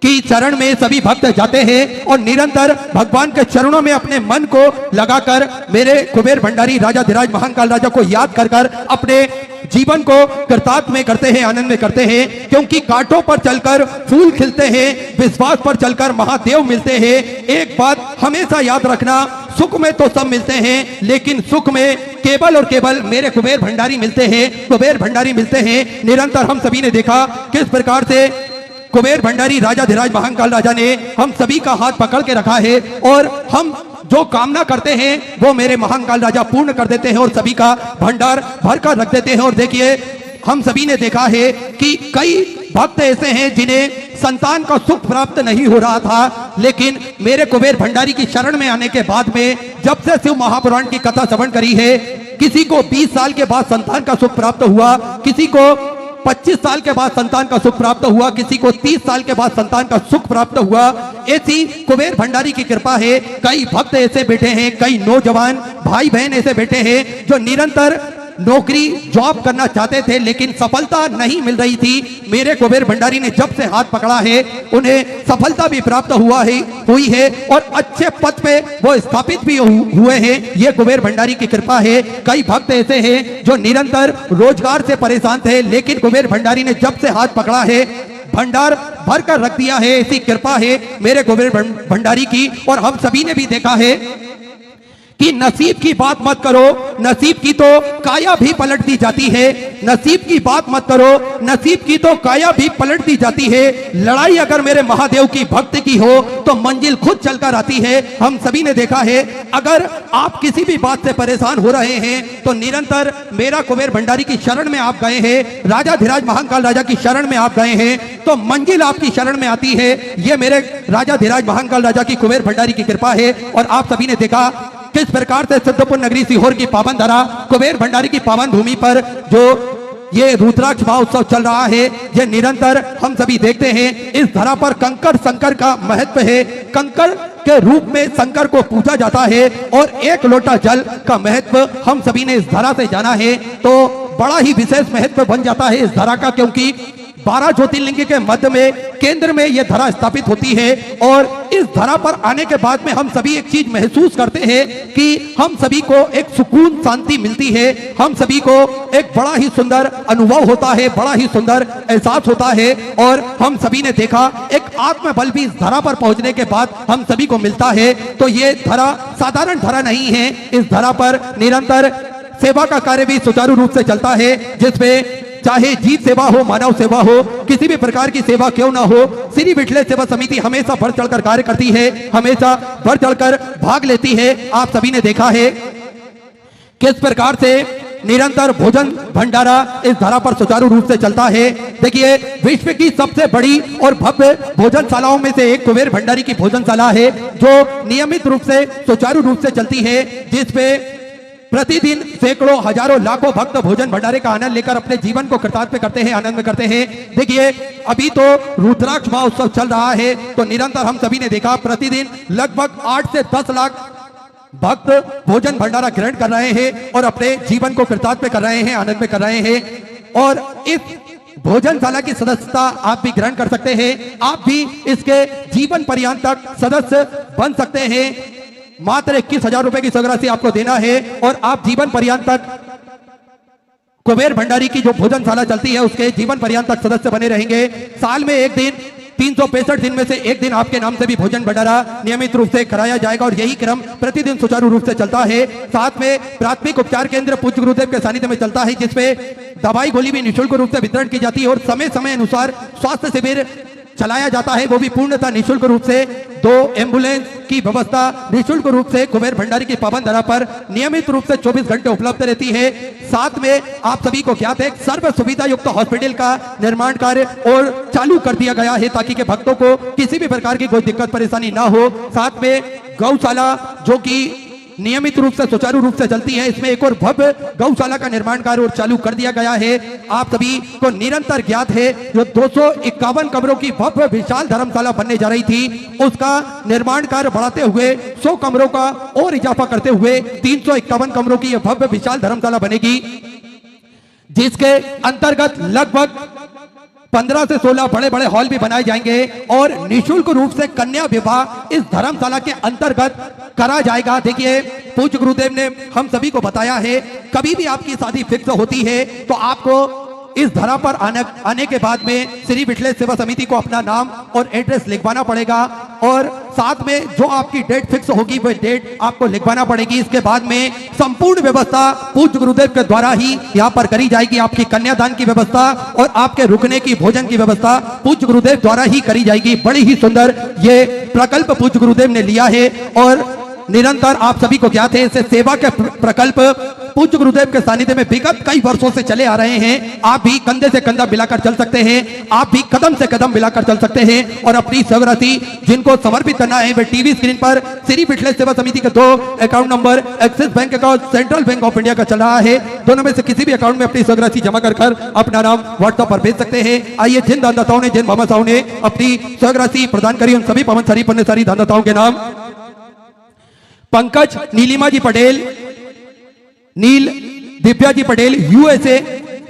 की चरण में सभी भक्त जाते हैं और निरंतर भगवान के चरणों में अपने मन को लगाकर मेरे कुबेर भंडारी राजाधिराज महाकाल राजा को याद कर कर अपने जीवन को कृतार्थ में करते हैं, आनंद में करते हैं। क्योंकि कांटों पर चलकर फूल खिलते हैं, विश्वास पर चलकर महादेव मिलते हैं। एक बात हमेशा याद रखना, सुख में तो सब मिलते हैं, लेकिन सुख में केवल और केवल मेरे कुबेर भंडारी मिलते हैं, कुबेर भंडारी मिलते हैं। निरंतर हम सभी ने देखा किस प्रकार से कुबेर भंडारी राजाधिराज महाकाल राजा ने हम सभी का हाथ पकड़ के रखा है और हम जो कामना करते हैं वो मेरे महाकाल राजा पूर्ण कर देते हैं और सभी का भंडार भर कर रख देते हैं। और देखिए हम सभी ने देखा है कि कई भक्त ऐसे हैं जिन्हें संतान का सुख प्राप्त नहीं हो रहा था, लेकिन मेरे कुबेर भंडारी की शरण में आने के बाद में जब से शिव महापुराण की कथा श्रवण करी है, किसी को 20 साल के बाद संतान का सुख प्राप्त हुआ, किसी को 25 साल के बाद संतान का सुख प्राप्त हुआ, किसी को 30 साल के बाद संतान का सुख प्राप्त हुआ। ऐसी कुबेर भंडारी की कृपा है। कई भक्त ऐसे बैठे हैं, कई नौजवान भाई बहन ऐसे बैठे हैं जो निरंतर नौकरी जॉब करना चाहते थे, लेकिन सफलता नहीं मिल रही थी। मेरे कुबेर भंडारी ने जब से हाथ पकड़ा है उन्हें सफलता भी प्राप्त हुई है और अच्छे पद पे वो स्थापित भी हुए हैं। ये कुबेर भंडारी की कृपा है। कई भक्त ऐसे हैं जो निरंतर रोजगार से परेशान थे, लेकिन कुबेर भंडारी ने जब से हाथ पकड़ा है भंडार भर कर रख दिया है। ऐसी कृपा है मेरे कुबेर भंडारी की। और हम सभी ने भी देखा है कि नसीब की बात मत करो, नसीब की तो काया भी पलट दी जाती है। नसीब की बात मत करो, नसीब की तो काया भी पलट दी जाती है। लड़ाई अगर मेरे महादेव की भक्त की हो तो मंजिल खुद चलकर आती है। हम सभी ने देखा है, अगर आप किसी भी बात से परेशान हो रहे हैं तो निरंतर मेरा कुबेर भंडारी की शरण में आप गए हैं, राजाधिराज महाकाल राजा की शरण में आप गए हैं तो मंजिल आपकी शरण में आती है। ये मेरे राजाधिराज महाकाल राजा की कुबेर भंडारी की कृपा है। और आप सभी ने देखा किस प्रकार से सिद्धपुर नगरी सीहोर की पावन धरा, कुबेर भंडारी की पावन भूमि पर जो ये रुद्राक्ष महोत्सव चल रहा है, ये निरंतर हम सभी देखते हैं। इस धरा पर कंकर शंकर का महत्व है। कंकर के रूप में शंकर को पूजा जाता है और एक लोटा जल का महत्व हम सभी ने इस धरा से जाना है। तो बड़ा ही विशेष महत्व बन जाता है इस धरा का, क्योंकि 12 ज्योतिर्लिंग के मध्य में केंद्र में यह धरा स्थापित होती है। और इस धरा पर आने के बाद में हम सभी एक चीज महसूस करते हैं कि हम सभी को एक सुकून शांति मिलती है, हम सभी को एक बड़ा ही सुंदर अनुभव होता है, बड़ा ही सुंदर एहसास होता है। और हम सभी ने देखा एक आत्मबल भी इस धरा पर पहुंचने के बाद हम सभी को मिलता है। तो ये धरा साधारण धरा नहीं है। इस धरा पर निरंतर सेवा का कार्य भी सुचारू रूप से चलता है, जिसमें चाहे जीव सेवा हो, मानव सेवा हो, किसी भी प्रकार की सेवा क्यों ना हो, श्री विठले सेवा समिति हमेशा बढ़ चढ़कर कार्य करती है, हमेशा बढ़ चढ़कर भाग लेती है। आप सभी ने देखा है किस प्रकार से निरंतर भोजन भंडारा इस धरा पर सुचारू रूप से चलता है। देखिए, विश्व की सबसे बड़ी और भव्य भोजनशालाओं में से एक कुबेर भंडारी की भोजनशाला है, जो नियमित रूप से सुचारू रूप से चलती है, जिसपे प्रतिदिन सैकड़ों, हजारों, लाखों भक्त भोजन भंडारे का आनंद लेकर अपने जीवन को कृतार्थ करते हैं, आनंद में करते हैं। देखिए, अभी तो रुद्राक्ष महोत्सव चल रहा है, तो निरंतर हम सभी ने देखा प्रतिदिन लगभग 8 से 10 लाख भक्त भोजन भंडारा ग्रहण कर रहे हैं और अपने जीवन को कृतार्थ कर रहे हैं, आनंद में कर रहे हैं। और इस भोजनशाला की सदस्यता आप भी ग्रहण कर सकते हैं, आप भी इसके जीवन पर्यंत तक सदस्य बन सकते हैं। मात्र 21,000 रुपए की सौगात आपको देना है और आप जीवन पर्यंत तक कुबेर भंडारी की जो भोजनशाला चलती है उसके जीवन पर्यंत तक सदस्य बने रहेंगे। साल में एक दिन, 365 दिन में से एक दिन आपके नाम से भी भोजन भंडारा नियमित रूप से कराया जाएगा और यही क्रम प्रतिदिन सुचारू रूप से चलता है। साथ में प्राथमिक उपचार केंद्र पूज्य गुरुदेव के सानिध्य में चलता है, जिसमें दवाई गोली भी निःशुल्क रूप से वितरण की जाती है और समय समय अनुसार स्वास्थ्य शिविर चलाया जाता है, वो भी पूर्णतः निःशुल्क रूप से। 2 एम्बुलेंस की व्यवस्था निःशुल्क रूप से कुबेर भंडारी की पावन धरा पर नियमित रूप से 24 घंटे उपलब्ध रहती है। साथ में आप सभी को ज्ञात है, सर्व सुविधा युक्त हॉस्पिटल का निर्माण कार्य और चालू कर दिया गया है, ताकि के भक्तों को किसी भी प्रकार की कोई दिक्कत परेशानी ना हो। साथ में गौशाला जो कि नियमित रूप से सुचारू रूप से चलती है, इसमें एक और भव्य गौशाला का निर्माण कार्य और चालू कर दिया गया है। आप सभी को निरंतर ज्ञात है, जो 251 कमरों की भव्य विशाल धर्मशाला बनने जा रही थी, उसका निर्माण कार्य बढ़ाते हुए 100 कमरों का और इजाफा करते हुए 351 कमरों की यह भव्य विशाल धर्मशाला बनेगी, जिसके अंतर्गत लगभग 15 से 16 बड़े बड़े हॉल भी बनाए जाएंगे और निःशुल्क रूप से कन्या विवाह इस धर्मशाला के अंतर्गत करा जाएगा। देखिए, पूज्य गुरुदेव ने हम सभी को बताया है, कभी भी आपकी शादी फिक्स होती है तो आपको इस धरा पर आने के बाद में श्री विठले सेवा समिति को अपना नाम और एड्रेस लिखवाना पड़ेगा और साथ में जो आपकी डेट फिक्स होगी वह डेट आपको लिखवाना पड़ेगी। इसके बाद में संपूर्ण व्यवस्था पूज्य गुरुदेव के द्वारा ही यहाँ पर करी जाएगी। आपकी कन्यादान की व्यवस्था और आपके रुकने की, भोजन की व्यवस्था पूज्य गुरुदेव द्वारा ही करी जाएगी। बड़ी ही सुंदर ये प्रकल्प पूज्य गुरुदेव ने लिया है और निरंतर आप सभी को ज्ञात है, इसे सेवा के प्रकल्प पूज्य गुरुदेव के सानिध्य में विगत कई वर्षों से चले आ रहे हैं। आप भी कंधे से कंधा मिलाकर चल सकते हैं, आप भी कदम से कदम मिलाकर चल सकते हैं और अपनी सौगाती जिनको समर्पित करना है वे टीवी स्क्रीन पर श्री विठले सेवा समिति के 2 account number, axis bank account, central bank of India का चल रहा है, दोनों में से किसी भी अकाउंट में अपनी सौगाती जमा कर अपना नाम व्हाट्सएप पर भेज सकते हैं। आइए, जिन दानदाताओं ने, जिन मामासाओं ने अपनी सौगाती प्रदान करी, उन सभी पवन सारी पन्ने सारी दानदाताओं के नाम: पंकज नीलिमा जी पटेल, नील दिव्या जी पटेल, यूएसए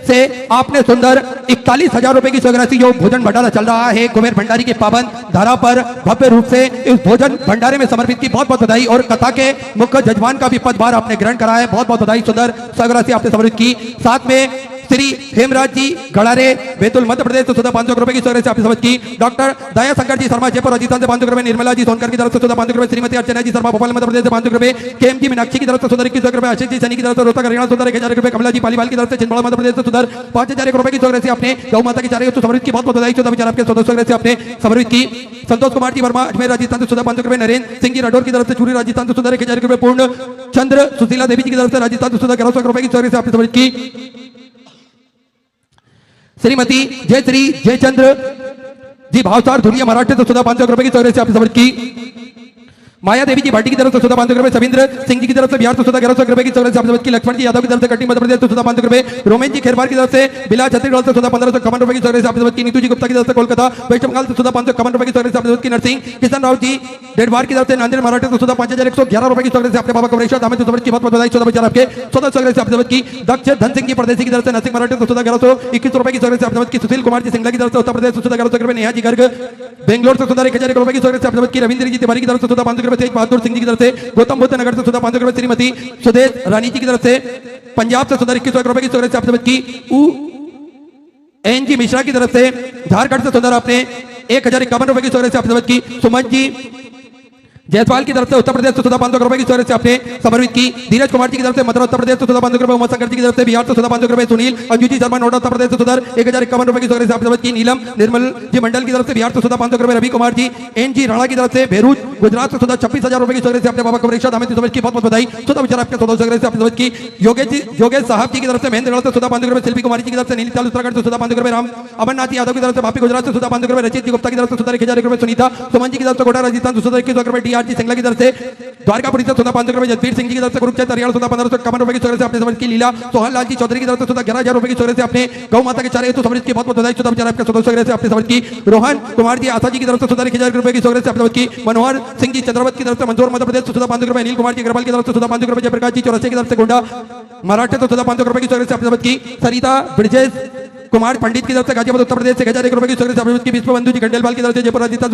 से आपने सुंदर 41,000 रुपए की सौगात जो भोजन भंडारा चल रहा है कुबेर भंडारी के पावन धारा पर भव्य रूप से इस भोजन भंडारे में समर्पित की बहुत बहुत बधाई। और कथा के मुख्य जजमान का भी पदभार आपने ग्रहण करा है, बहुत बहुत बधाई। सुंदर सौगात आपने समर्पित की। साथ में श्री हेमराज जी गड़ारे, बैतूल मध्य प्रदेश से 500 रुपए की सौगात आपने समझ की। डॉक्टर दया शंकर जी शर्मा जयपुर राजस्थान से 500 रुपए, निर्मला जी सोनकर की तरफ से 500 रुपए, श्रीमती अर्चना जी शर्मा भोपाल मध्य प्रदेश से 500 रुपए, केएम जी मीनाक्षी की तरफ से 21 रुपए, आशीष जी सनी की तरफ से रोहतक हरियाणा 1000 रुपए, कमला जी पालीवाल की तरफ से छिंदवाड़ा मध्य प्रदेश से 5000 रुपए की सौगात आपने गौ माता की चारे समर्पित की, बहुत बहुत बधाई। 14 विचार आपके सौगात आपने समर्पित की। संतोष कुमार जी वर्मा अजमेर राजस्थान से 500 रुपए, नरेंद्र सिंह जी राठौर की तरफ से चूरी राजस्थान से 1000 रुपए, पूर्ण चंद्र सुशीला देवी जी की तरफ से राजस्थान से 1100 रुपए की सौगात आपने समर्पित की। श्रीमती जयश्री जयचंद्र जी भावसार धुलिया महाराष्ट्र से 500 रुपए की सौगात आपने समर्पित की। माया देवी जी भाटी की तरफ से 500 रुपए, सविंद्र सिंह जी की तरफ से बिहार से 1100 रुपए की सौगात आपने समर्पित की। लक्ष्मण जी यादव की तरफ से कटनी मध्य प्रदेश से 500 रुपए, रोमेन जी खेरवार की तरफ से बिला छत्तीसगढ़ से 1551 रुपए की सौगात आपने समर्पित की। नीतू जी गुप्ता की तरफ से कोलकाता वेस्ट बंगाल से 551 रुपए की सौगात आपने समर्पित की। नरसिंह किशन राव जी डेडवार की तरफ से नांदेड़ महाराष्ट्र से 5111 रुपए की सौगात आपने बाबा कमरेश्वर धाम से समर्पित की, बहुत बहुत बधाई। 14 विचार आपके 14 सौगात आपने समर्पित की। दक्ष धन सिंह जी परदेसी की तरफ से नरसिंह महाराष्ट्र से 1121 रुपए की सौगात आपने समर्पित की। सुशील कुमार जी सिंगला की तरफ से उत्तर प्रदेश से 1100 रुपए, नेहा जी गर्ग बेंगलोर से 1000 रुपए की सौगात आपने समर्पित की। रविंद्र जी तिवारी की तरफ से 500 रुपए, तेज बहादुर सिंह जी की तरफ से गौतम बुद्ध नगर से 500 रुपए, श्रीमती सुदेश रानी जी की तरफ से पंजाब से 21 रुपए की सौगात आपने समर्पित की। एन जी मिश्रा की तरफ से झारखंड से सुंदर आपने 1051 रुपए की सौगात आपने समर्पित की। सुमन जी जयसवाल की तरफ से उत्तर प्रदेश से 500 रुपए की स्टोरेज से आपने समर्पित की। धीरज कुमार जी की तरफ से मथुरा उत्तर प्रदेश से 500 रुपए। उमा शंकर जी की तरफ से बिहार से 500 रुपए। सुनील अंजुजी शर्मा नोएडा उत्तर प्रदेश से 1051 रुपए की स्टोरेज से आपने समर्पित की। नीलम निर्मल जी मंडल की तरफ से बिहार से 500 रुपए। Ravi Kumar G N G Rana की तरफ से बेरूज गुजरात से 26,000 रुपए की स्टोरेज से आपने बाबा कमरेशा धाम समझ की बहुत बहुत बधाई। सुधा विचार आपके 14 स्टोरेज से आपने समझ की। योगेश साहब जी की तरफ से महेंद्र से 500 रुपए। शिल्पी कुमारी जी की तरफ से नीलीताल उत्तराखंड से 500 रुपए। राम अमरनाथ यादव की तरफ से भापी गुजरात से 500 रुपए। रचित गुप्ता की तरफ से 1000 रुपए। सुनीता सुमन जी की तरफ से कोटा राजस्थान 21 रुपए। डीआरजी सिंगला की तरफ से द्वारका परिषद 500 रुपए। जसवीर सिंह जी की तरफ से कुरुक्षेत्र हरियाणा 1551 रुपए की स्टोरेज से आपने समझ की। लीला सोहन लाल जी चौधरी की तरफ से 11,000 रुपए की स्टोरेज से आपने गौ माता के चारे तो समझ की बहुत बहुत बधाई। सुधा विचार आपके 14 स्टोरेज से आपने समझ की। रोहन कुमार जी आशा जी की तरफ से 10,000 रुपए की स्टोरेज से आपने समझ की। मनोहर सिंह जी चंद्रवत की तरफ से मंदसौर मध्य प्रदेश 500 रुपए। अनिल कुमार जी अग्रवाल की तरफ से 500 रुपए। जयप्रकाश जी चौरासी की तरफ से गोंडा महाराष्ट्र से 500 रुपए की स्टोरेज से आपने समझ की। सरिता ब्रिजेश कुमार पंडित की तरफ से गाजियाबाद उत्तर प्रदेश से 1001 रुपए की स्टोरेज से आपने समझ की। विश्व बंधु जी खंडेलवाल की तरफ से जयपुर राजस्थान